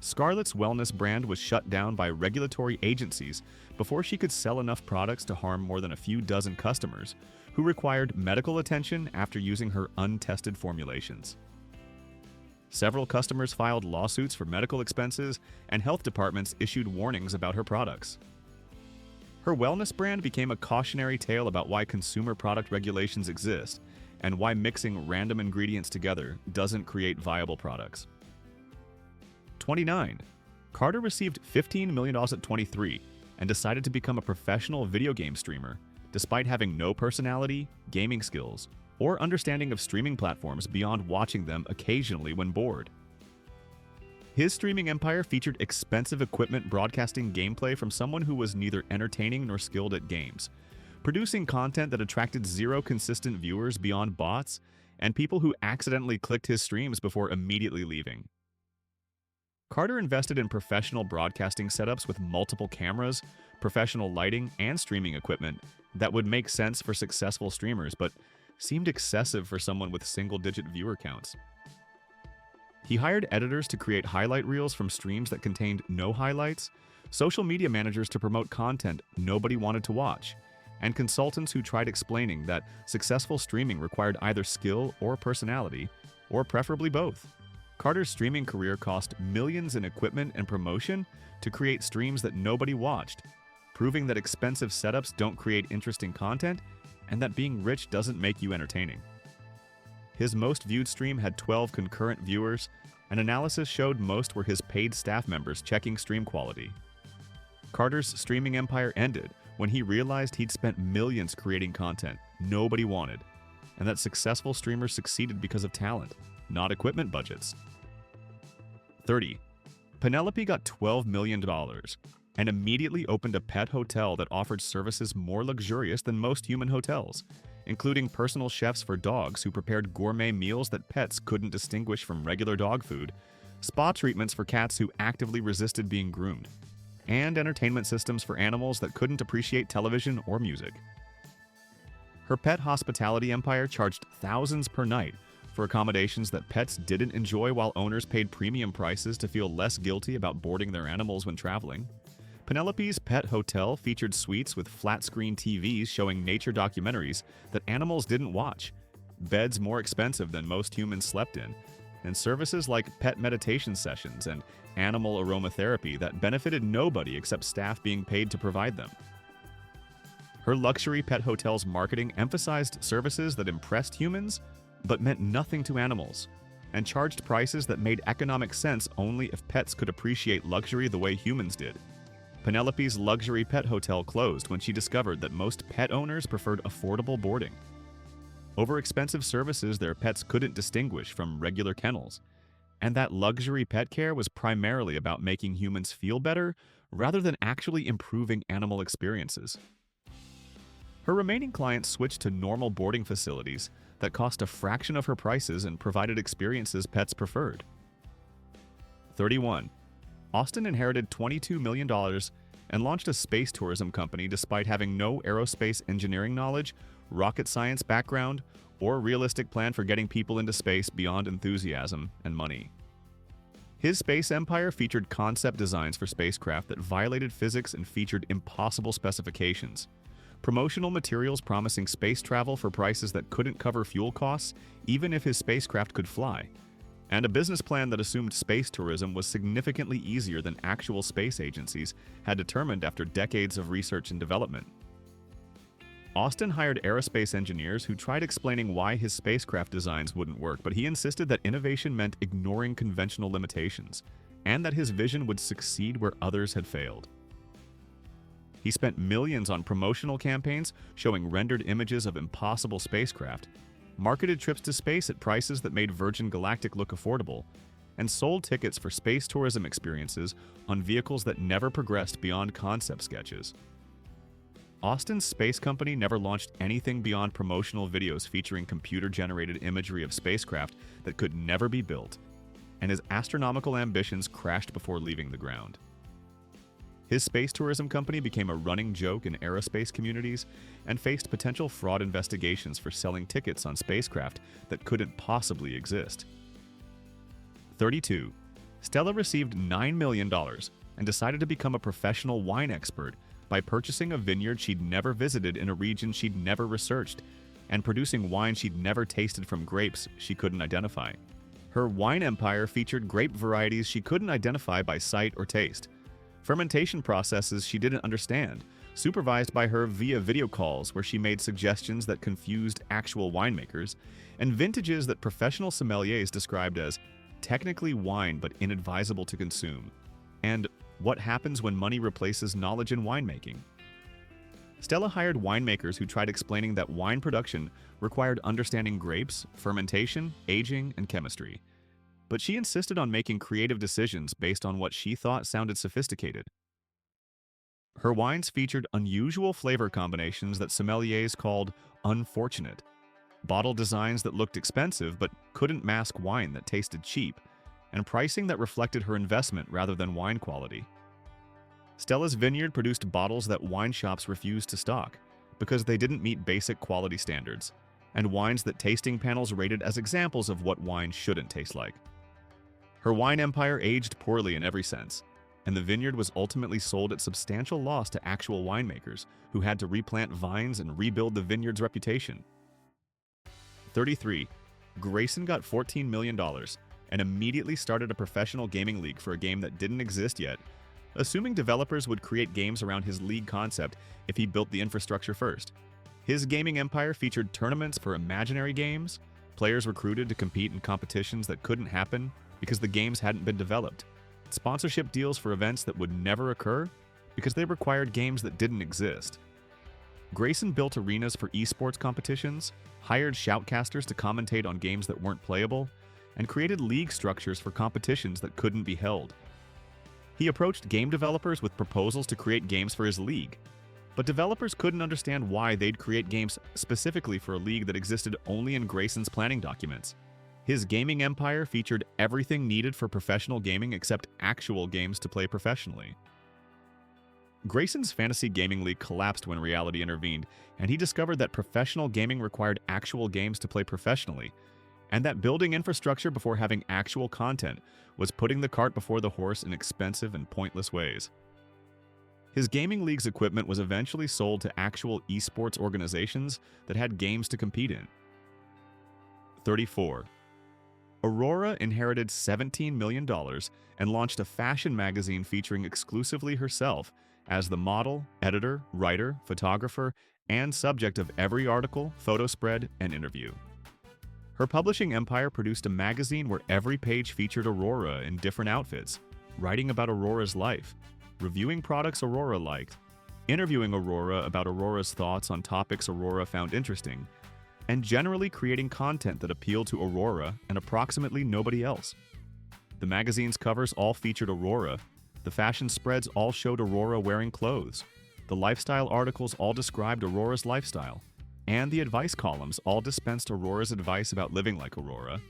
Scarlett's wellness brand was shut down by regulatory agencies before she could sell enough products to harm more than a few dozen customers who required medical attention after using her untested formulations. Several customers filed lawsuits for medical expenses, and health departments issued warnings about her products. Her wellness brand became a cautionary tale about why consumer product regulations exist and why mixing random ingredients together doesn't create viable products. 29. Carter received $15 million at 23 and decided to become a professional video game streamer, despite having no personality, gaming skills, or understanding of streaming platforms beyond watching them occasionally when bored. His streaming empire featured expensive equipment broadcasting gameplay from someone who was neither entertaining nor skilled at games, producing content that attracted zero consistent viewers beyond bots and people who accidentally clicked his streams before immediately leaving. Carter invested in professional broadcasting setups with multiple cameras, professional lighting, and streaming equipment that would make sense for successful streamers, but seemed excessive for someone with single-digit viewer counts. He hired editors to create highlight reels from streams that contained no highlights, social media managers to promote content nobody wanted to watch, and consultants who tried explaining that successful streaming required either skill or personality, or preferably both. Carter's streaming career cost millions in equipment and promotion to create streams that nobody watched, proving that expensive setups don't create interesting content and that being rich doesn't make you entertaining. His most viewed stream had 12 concurrent viewers, and analysis showed most were his paid staff members checking stream quality. Carter's streaming empire ended when he realized he'd spent millions creating content nobody wanted, and that successful streamers succeeded because of talent, not equipment budgets. 30. Penelope got $12 million and immediately opened a pet hotel that offered services more luxurious than most human hotels, including personal chefs for dogs who prepared gourmet meals that pets couldn't distinguish from regular dog food, spa treatments for cats who actively resisted being groomed, and entertainment systems for animals that couldn't appreciate television or music. Her pet hospitality empire charged thousands per night for accommodations that pets didn't enjoy, while owners paid premium prices to feel less guilty about boarding their animals when traveling. Penelope's pet hotel featured suites with flat-screen TVs showing nature documentaries that animals didn't watch, beds more expensive than most humans slept in, and services like pet meditation sessions and animal aromatherapy that benefited nobody except staff being paid to provide them. Her luxury pet hotel's marketing emphasized services that impressed humans but meant nothing to animals, and charged prices that made economic sense only if pets could appreciate luxury the way humans did. Penelope's luxury pet hotel closed when she discovered that most pet owners preferred affordable boarding over expensive services their pets couldn't distinguish from regular kennels, and that luxury pet care was primarily about making humans feel better rather than actually improving animal experiences. Her remaining clients switched to normal boarding facilities that cost a fraction of her prices and provided experiences pets preferred. 31. Austin inherited $22 million and launched a space tourism company despite having no aerospace engineering knowledge, rocket science background, or realistic plan for getting people into space beyond enthusiasm and money. His space empire featured concept designs for spacecraft that violated physics and featured impossible specifications, promotional materials promising space travel for prices that couldn't cover fuel costs even if his spacecraft could fly, and a business plan that assumed space tourism was significantly easier than actual space agencies had determined after decades of research and development. Austin hired aerospace engineers who tried explaining why his spacecraft designs wouldn't work, but he insisted that innovation meant ignoring conventional limitations, and that his vision would succeed where others had failed. He spent millions on promotional campaigns showing rendered images of impossible spacecraft, marketed trips to space at prices that made Virgin Galactic look affordable, and sold tickets for space tourism experiences on vehicles that never progressed beyond concept sketches. Austin's space company never launched anything beyond promotional videos featuring computer-generated imagery of spacecraft that could never be built, and his astronomical ambitions crashed before leaving the ground. His space tourism company became a running joke in aerospace communities and faced potential fraud investigations for selling tickets on spacecraft that couldn't possibly exist. 32. Stella received $9 million and decided to become a professional wine expert by purchasing a vineyard she'd never visited in a region she'd never researched and producing wine she'd never tasted from grapes she couldn't identify. Her wine empire featured grape varieties she couldn't identify by sight or taste, fermentation processes she didn't understand, supervised by her via video calls where she made suggestions that confused actual winemakers, and vintages that professional sommeliers described as technically wine but inadvisable to consume, and what happens when money replaces knowledge in winemaking. Stella hired winemakers who tried explaining that wine production required understanding grapes, fermentation, aging, and chemistry, but she insisted on making creative decisions based on what she thought sounded sophisticated. Her wines featured unusual flavor combinations that sommeliers called unfortunate, bottle designs that looked expensive but couldn't mask wine that tasted cheap, and pricing that reflected her investment rather than wine quality. Stella's vineyard produced bottles that wine shops refused to stock because they didn't meet basic quality standards, and wines that tasting panels rated as examples of what wine shouldn't taste like. Her wine empire aged poorly in every sense, and the vineyard was ultimately sold at substantial loss to actual winemakers who had to replant vines and rebuild the vineyard's reputation. 33. Grayson got $14 million and immediately started a professional gaming league for a game that didn't exist yet, assuming developers would create games around his league concept if he built the infrastructure first. His gaming empire featured tournaments for imaginary games, Players recruited to compete in competitions that couldn't happen because the games hadn't been developed. Sponsorship deals for events that would never occur because they required games that didn't exist. Grayson built arenas for esports competitions, hired shoutcasters to commentate on games that weren't playable, and created league structures for competitions that couldn't be held. He approached game developers with proposals to create games for his league, but developers couldn't understand why they'd create games specifically for a league that existed only in Grayson's planning documents. His gaming empire featured everything needed for professional gaming except actual games to play professionally. Grayson's fantasy gaming league collapsed when reality intervened, and he discovered that professional gaming required actual games to play professionally, and that building infrastructure before having actual content was putting the cart before the horse in expensive and pointless ways. His gaming league's equipment was eventually sold to actual esports organizations that had games to compete in. 34. Aurora inherited $17 million and launched a fashion magazine featuring exclusively herself as the model, editor, writer, photographer, and subject of every article, photo spread, and interview. Her publishing empire produced a magazine where every page featured Aurora in different outfits, writing about Aurora's life, reviewing products Aurora liked, interviewing Aurora about Aurora's thoughts on topics Aurora found interesting, and generally creating content that appealed to Aurora and approximately nobody else. The magazine's covers all featured Aurora, the fashion spreads all showed Aurora wearing clothes, the lifestyle articles all described Aurora's lifestyle, and the advice columns all dispensed Aurora's advice about living like Aurora.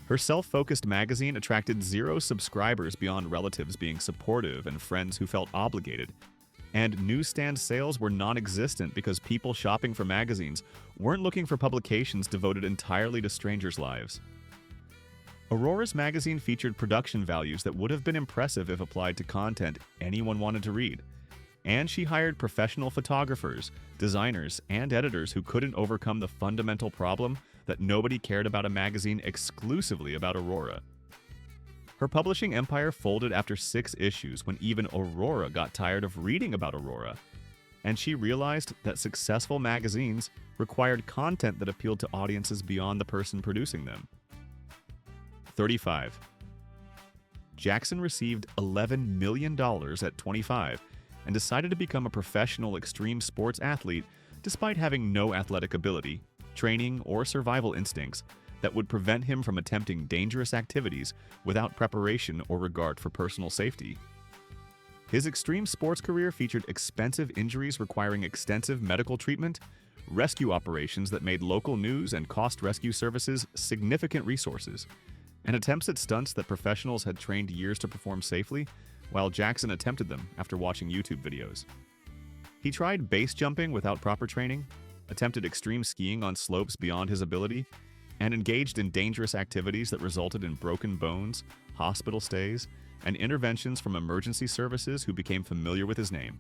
Her self-focused magazine attracted 0 subscribers beyond relatives being supportive and friends who felt obligated, and newsstand sales were non-existent because people shopping for magazines weren't looking for publications devoted entirely to strangers' lives. Aurora's magazine featured production values that would have been impressive if applied to content anyone wanted to read, and she hired professional photographers, designers, and editors who couldn't overcome the fundamental problem that nobody cared about a magazine exclusively about Aurora. Her publishing empire folded after 6 issues when even Aurora got tired of reading about Aurora, and she realized that successful magazines required content that appealed to audiences beyond the person producing them. 35. Jackson received $11 million at 25 and decided to become a professional extreme sports athlete despite having no athletic ability, training, or survival instincts that would prevent him from attempting dangerous activities without preparation or regard for personal safety. His extreme sports career featured expensive injuries requiring extensive medical treatment, rescue operations that made local news and cost rescue services significant resources, and attempts at stunts that professionals had trained years to perform safely, while Jackson attempted them after watching YouTube videos. He tried base jumping without proper training, attempted extreme skiing on slopes beyond his ability, and engaged in dangerous activities that resulted in broken bones, hospital stays, and interventions from emergency services who became familiar with his name.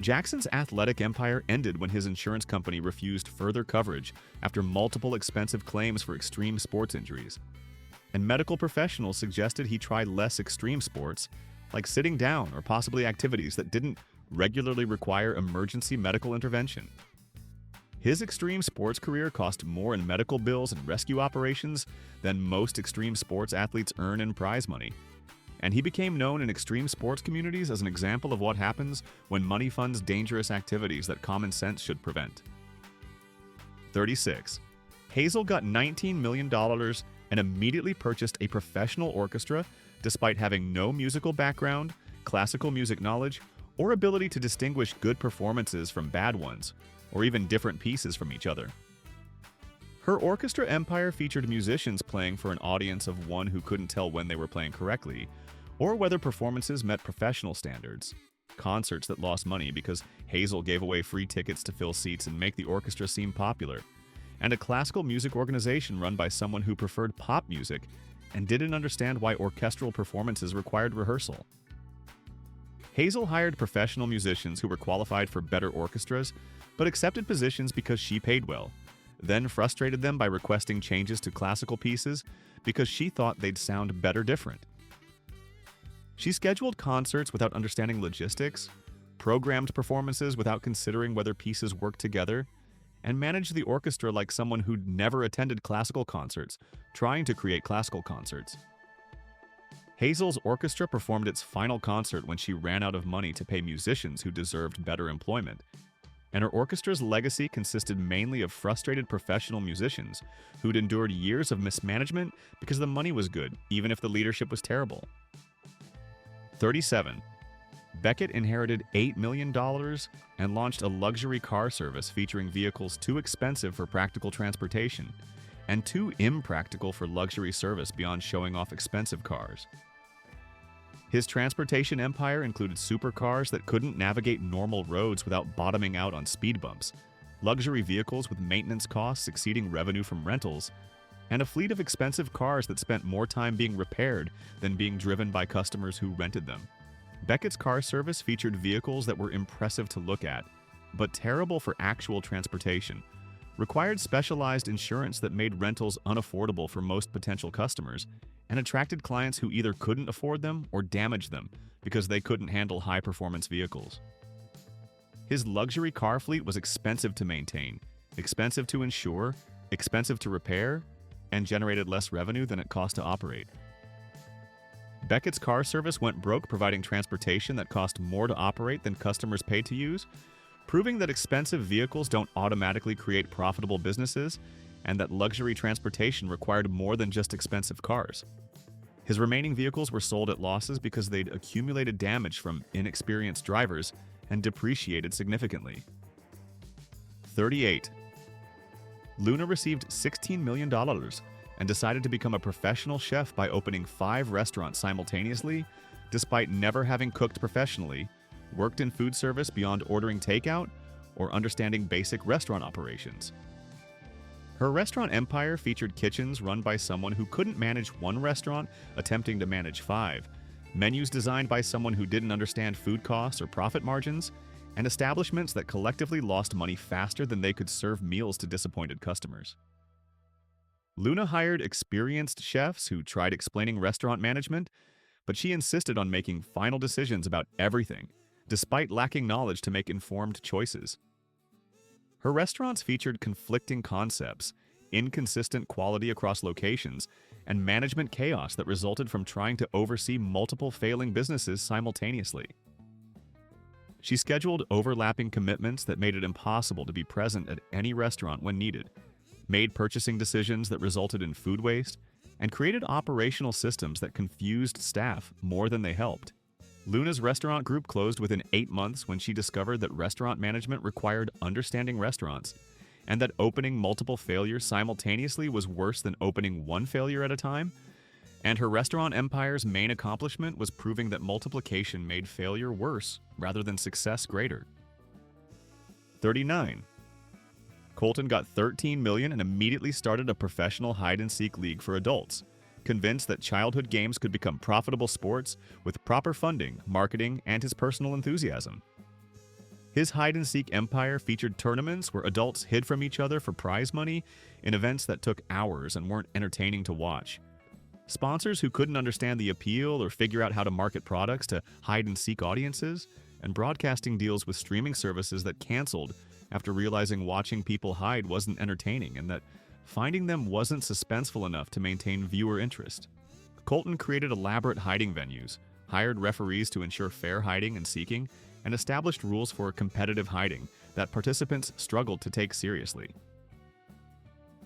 Jackson's athletic empire ended when his insurance company refused further coverage after multiple expensive claims for extreme sports injuries. And medical professionals suggested he try less extreme sports, like sitting down or possibly activities that didn't regularly require emergency medical intervention. His extreme sports career cost more in medical bills and rescue operations than most extreme sports athletes earn in prize money. And he became known in extreme sports communities as an example of what happens when money funds dangerous activities that common sense should prevent. 36. Hazel got $19 million and immediately purchased a professional orchestra despite having no musical background, classical music knowledge, or ability to distinguish good performances from bad ones, or even different pieces from each other. Her orchestra empire featured musicians playing for an audience of one who couldn't tell when they were playing correctly, or whether performances met professional standards, concerts that lost money because Hazel gave away free tickets to fill seats and make the orchestra seem popular, and a classical music organization run by someone who preferred pop music and didn't understand why orchestral performances required rehearsal. Hazel hired professional musicians who were qualified for better orchestras, but accepted positions because she paid well, then frustrated them by requesting changes to classical pieces because she thought they'd sound better different. She scheduled concerts without understanding logistics, programmed performances without considering whether pieces worked together, and managed the orchestra like someone who'd never attended classical concerts, trying to create classical concerts. Hazel's orchestra performed its final concert when she ran out of money to pay musicians who deserved better employment, and her orchestra's legacy consisted mainly of frustrated professional musicians who'd endured years of mismanagement because the money was good, even if the leadership was terrible. 37. Beckett inherited $8 million and launched a luxury car service featuring vehicles too expensive for practical transportation and too impractical for luxury service beyond showing off expensive cars. His transportation empire included supercars that couldn't navigate normal roads without bottoming out on speed bumps, luxury vehicles with maintenance costs exceeding revenue from rentals, and a fleet of expensive cars that spent more time being repaired than being driven by customers who rented them. Beckett's car service featured vehicles that were impressive to look at, but terrible for actual transportation, required specialized insurance that made rentals unaffordable for most potential customers, and attracted clients who either couldn't afford them or damaged them because they couldn't handle high-performance vehicles. His luxury car fleet was expensive to maintain, expensive to insure, expensive to repair, and generated less revenue than it cost to operate. Beckett's car service went broke providing transportation that cost more to operate than customers paid to use, proving that expensive vehicles don't automatically create profitable businesses and that luxury transportation required more than just expensive cars. His remaining vehicles were sold at losses because they'd accumulated damage from inexperienced drivers and depreciated significantly. 38. Luna received $16 million and decided to become a professional chef by opening 5 restaurants simultaneously, despite never having cooked professionally, worked in food service beyond ordering takeout, or understanding basic restaurant operations. Her restaurant empire featured kitchens run by someone who couldn't manage one restaurant attempting to manage 5, menus designed by someone who didn't understand food costs or profit margins, and establishments that collectively lost money faster than they could serve meals to disappointed customers. Luna hired experienced chefs who tried explaining restaurant management, but she insisted on making final decisions about everything, despite lacking knowledge to make informed choices. Her restaurants featured conflicting concepts, inconsistent quality across locations, and management chaos that resulted from trying to oversee multiple failing businesses simultaneously. She scheduled overlapping commitments that made it impossible to be present at any restaurant when needed, made purchasing decisions that resulted in food waste, and created operational systems that confused staff more than they helped. Luna's restaurant group closed within 8 months when she discovered that restaurant management required understanding restaurants, and that opening multiple failures simultaneously was worse than opening one failure at a time. And her restaurant empire's main accomplishment was proving that multiplication made failure worse rather than success greater. 39. Colton got $13 million and immediately started a professional hide-and-seek league for adults, convinced that childhood games could become profitable sports with proper funding, marketing, and his personal enthusiasm. His hide-and-seek empire featured tournaments where adults hid from each other for prize money in events that took hours and weren't entertaining to watch. Sponsors who couldn't understand the appeal or figure out how to market products to hide-and-seek audiences, and broadcasting deals with streaming services that canceled after realizing watching people hide wasn't entertaining and that finding them wasn't suspenseful enough to maintain viewer interest. Colton created elaborate hiding venues, hired referees to ensure fair hiding and seeking, and established rules for competitive hiding that participants struggled to take seriously.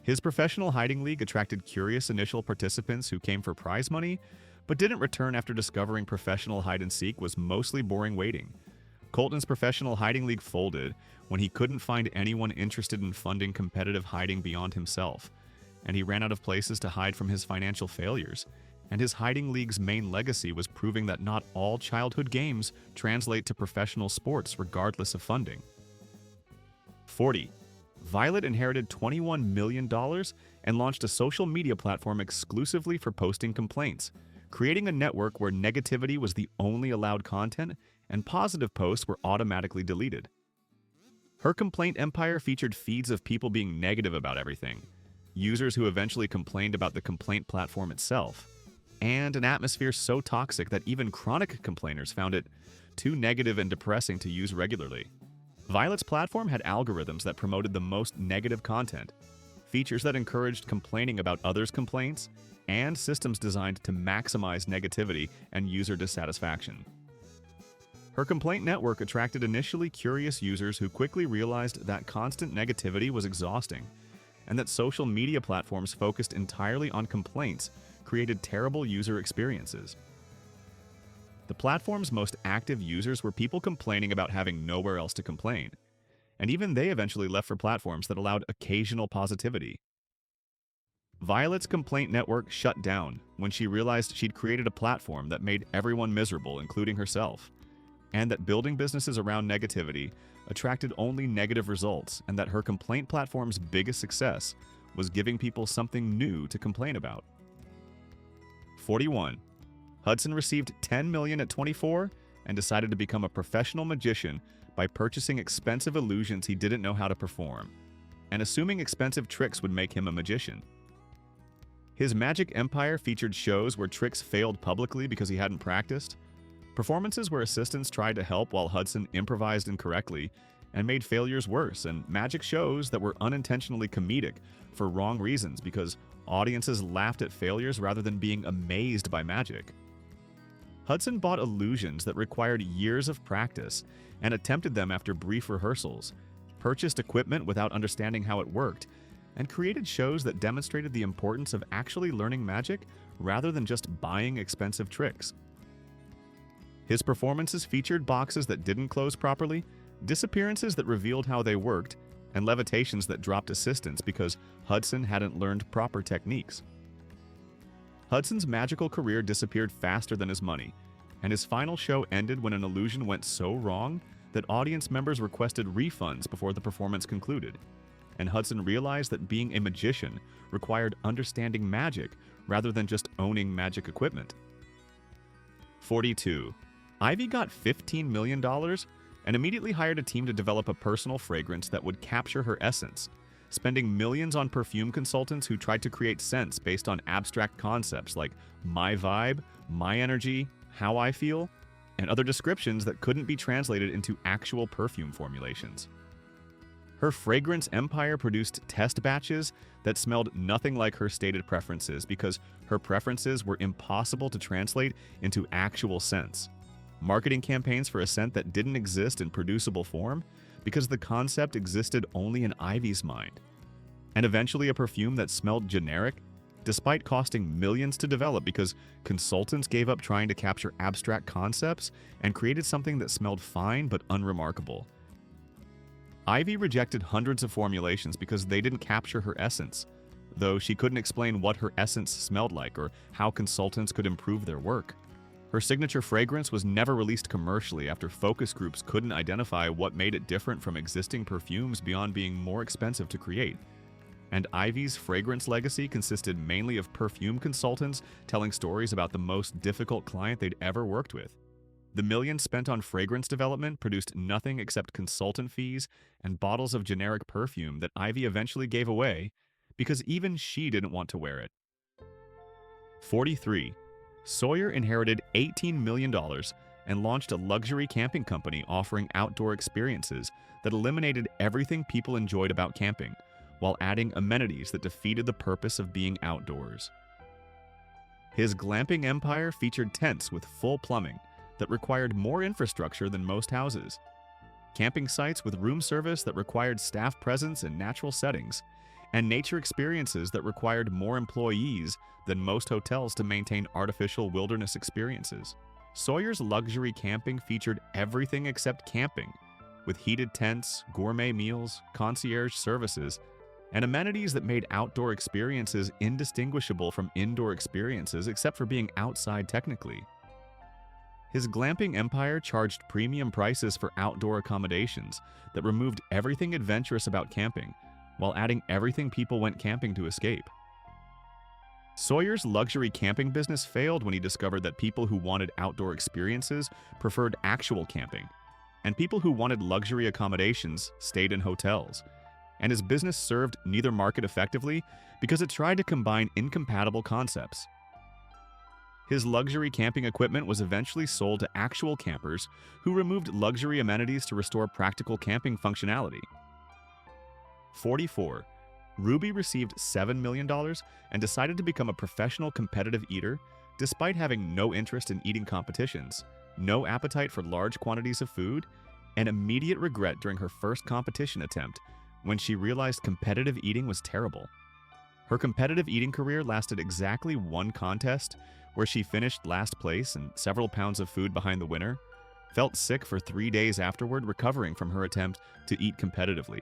His professional hiding league attracted curious initial participants who came for prize money, but didn't return after discovering professional hide-and-seek was mostly boring waiting. Colton's professional hiding league folded when he couldn't find anyone interested in funding competitive hiding beyond himself, and he ran out of places to hide from his financial failures. And his hiding league's main legacy was proving that not all childhood games translate to professional sports regardless of funding. 40. Violet inherited $21 million and launched a social media platform exclusively for posting complaints, creating a network where negativity was the only allowed content and positive posts were automatically deleted. Her complaint empire featured feeds of people being negative about everything, users who eventually complained about the complaint platform itself, and an atmosphere so toxic that even chronic complainers found it too negative and depressing to use regularly. Violet's platform had algorithms that promoted the most negative content, features that encouraged complaining about others' complaints, and systems designed to maximize negativity and user dissatisfaction. Her complaint network attracted initially curious users who quickly realized that constant negativity was exhausting, and that social media platforms focused entirely on complaints created terrible user experiences. The platform's most active users were people complaining about having nowhere else to complain, and even they eventually left for platforms that allowed occasional positivity. Violet's complaint network shut down when she realized she'd created a platform that made everyone miserable, including herself, and that building businesses around negativity attracted only negative results, and that her complaint platform's biggest success was giving people something new to complain about. 41. Hudson received $10 million at 24 and decided to become a professional magician by purchasing expensive illusions he didn't know how to perform, and assuming expensive tricks would make him a magician. His magic empire featured shows where tricks failed publicly because he hadn't practiced, performances where assistants tried to help while Hudson improvised incorrectly and made failures worse, and magic shows that were unintentionally comedic for wrong reasons because audiences laughed at failures rather than being amazed by magic. Hudson bought illusions that required years of practice and attempted them after brief rehearsals, purchased equipment without understanding how it worked, and created shows that demonstrated the importance of actually learning magic rather than just buying expensive tricks. His performances featured boxes that didn't close properly, disappearances that revealed how they worked, and levitations that dropped assistants because Hudson hadn't learned proper techniques. Hudson's magical career disappeared faster than his money, and his final show ended when an illusion went so wrong that audience members requested refunds before the performance concluded. And Hudson realized that being a magician required understanding magic rather than just owning magic equipment. 42. Ivy got $15 million and immediately hired a team to develop a personal fragrance that would capture her essence, spending millions on perfume consultants who tried to create scents based on abstract concepts like my vibe, my energy, how I feel, and other descriptions that couldn't be translated into actual perfume formulations. Her fragrance empire produced test batches that smelled nothing like her stated preferences because her preferences were impossible to translate into actual scents. Marketing campaigns for a scent that didn't exist in producible form because the concept existed only in Ivy's mind. And eventually a perfume that smelled generic, despite costing millions to develop because consultants gave up trying to capture abstract concepts and created something that smelled fine but unremarkable. Ivy rejected hundreds of formulations because they didn't capture her essence, though she couldn't explain what her essence smelled like or how consultants could improve their work. Her signature fragrance was never released commercially after focus groups couldn't identify what made it different from existing perfumes beyond being more expensive to create. And Ivy's fragrance legacy consisted mainly of perfume consultants telling stories about the most difficult client they'd ever worked with. The millions spent on fragrance development produced nothing except consultant fees and bottles of generic perfume that Ivy eventually gave away because even she didn't want to wear it. 43. Sawyer inherited $18 million and launched a luxury camping company offering outdoor experiences that eliminated everything people enjoyed about camping, while adding amenities that defeated the purpose of being outdoors. His glamping empire featured tents with full plumbing that required more infrastructure than most houses, camping sites with room service that required staff presence in natural settings, and nature experiences that required more employees than most hotels to maintain artificial wilderness experiences. Sawyer's luxury camping featured everything except camping, with heated tents, gourmet meals, concierge services, and amenities that made outdoor experiences indistinguishable from indoor experiences except for being outside technically. His glamping empire charged premium prices for outdoor accommodations that removed everything adventurous about camping, while adding everything people went camping to escape. Sawyer's luxury camping business failed when he discovered that people who wanted outdoor experiences preferred actual camping, and people who wanted luxury accommodations stayed in hotels. And his business served neither market effectively because it tried to combine incompatible concepts. His luxury camping equipment was eventually sold to actual campers who removed luxury amenities to restore practical camping functionality. 44. Ruby received $7 million and decided to become a professional competitive eater despite having no interest in eating competitions, no appetite for large quantities of food, and immediate regret during her first competition attempt when she realized competitive eating was terrible. Her competitive eating career lasted exactly one contest, where she finished last place and several pounds of food behind the winner, felt sick for 3 days afterward recovering from her attempt to eat competitively,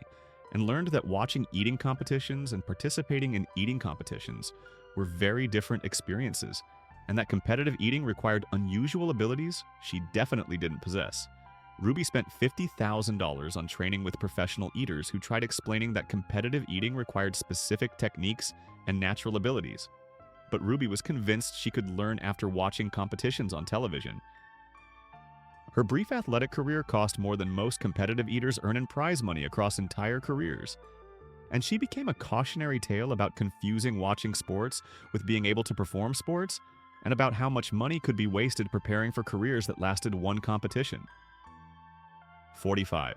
and learned that watching eating competitions and participating in eating competitions were very different experiences, and that competitive eating required unusual abilities she definitely didn't possess. Ruby spent $50,000 on training with professional eaters who tried explaining that competitive eating required specific techniques and natural abilities. But Ruby was convinced she could learn after watching competitions on television. Her brief athletic career cost more than most competitive eaters earn in prize money across entire careers. And she became a cautionary tale about confusing watching sports with being able to perform sports, and about how much money could be wasted preparing for careers that lasted one competition. 45.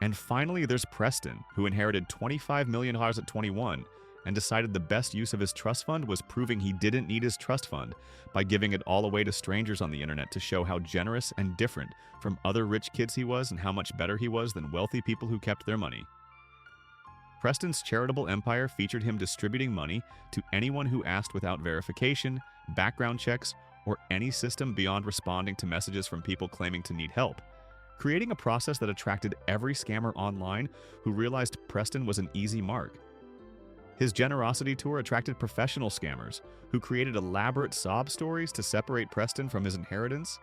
And finally, there's Preston, who inherited $25 million at 21 and decided the best use of his trust fund was proving he didn't need his trust fund by giving it all away to strangers on the internet to show how generous and different from other rich kids he was and how much better he was than wealthy people who kept their money. Preston's charitable empire featured him distributing money to anyone who asked without verification, background checks, or any system beyond responding to messages from people claiming to need help, creating a process that attracted every scammer online who realized Preston was an easy mark. His generosity tour attracted professional scammers who created elaborate sob stories to separate Preston from his inheritance,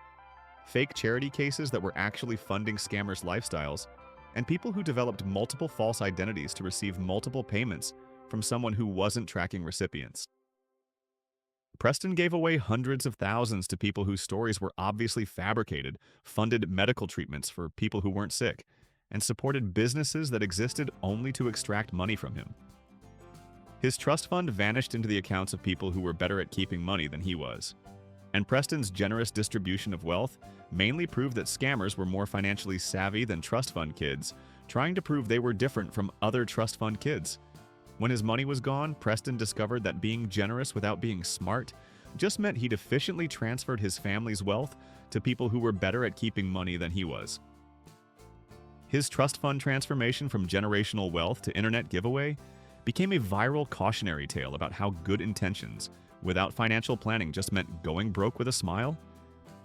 fake charity cases that were actually funding scammers' lifestyles, and people who developed multiple false identities to receive multiple payments from someone who wasn't tracking recipients. Preston gave away hundreds of thousands to people whose stories were obviously fabricated, funded medical treatments for people who weren't sick, and supported businesses that existed only to extract money from him. His trust fund vanished into the accounts of people who were better at keeping money than he was. And Preston's generous distribution of wealth mainly proved that scammers were more financially savvy than trust fund kids, trying to prove they were different from other trust fund kids. When his money was gone, Preston discovered that being generous without being smart just meant he'd efficiently transferred his family's wealth to people who were better at keeping money than he was. His trust fund transformation from generational wealth to internet giveaway became a viral cautionary tale about how good intentions, without financial planning, just meant going broke with a smile,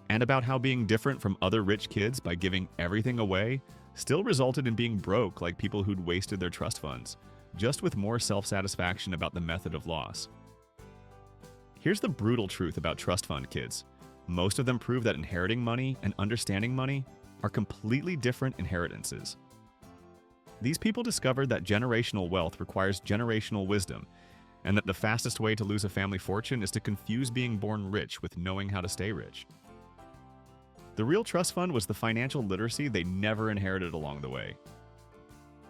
and about how being different from other rich kids by giving everything away still resulted in being broke like people who'd wasted their trust funds, just with more self-satisfaction about the method of loss. Here's the brutal truth about trust fund kids. Most of them prove that inheriting money and understanding money are completely different inheritances. These people discovered that generational wealth requires generational wisdom, and that the fastest way to lose a family fortune is to confuse being born rich with knowing how to stay rich. The real trust fund was the financial literacy they never inherited along the way.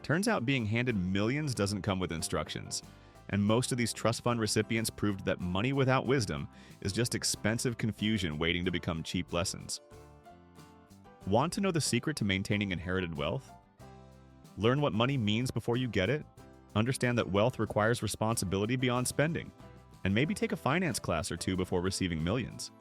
Turns out being handed millions doesn't come with instructions, and most of these trust fund recipients proved that money without wisdom is just expensive confusion waiting to become cheap lessons. Want to know the secret to maintaining inherited wealth? Learn what money means before you get it, understand that wealth requires responsibility beyond spending, and maybe take a finance class or two before receiving millions.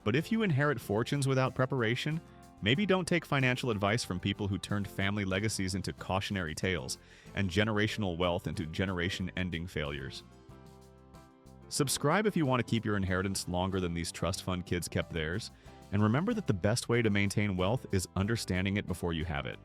But if you inherit fortunes without preparation, maybe don't take financial advice from people who turned family legacies into cautionary tales and generational wealth into generation-ending failures. Subscribe if you want to keep your inheritance longer than these trust fund kids kept theirs, and remember that the best way to maintain wealth is understanding it before you have it.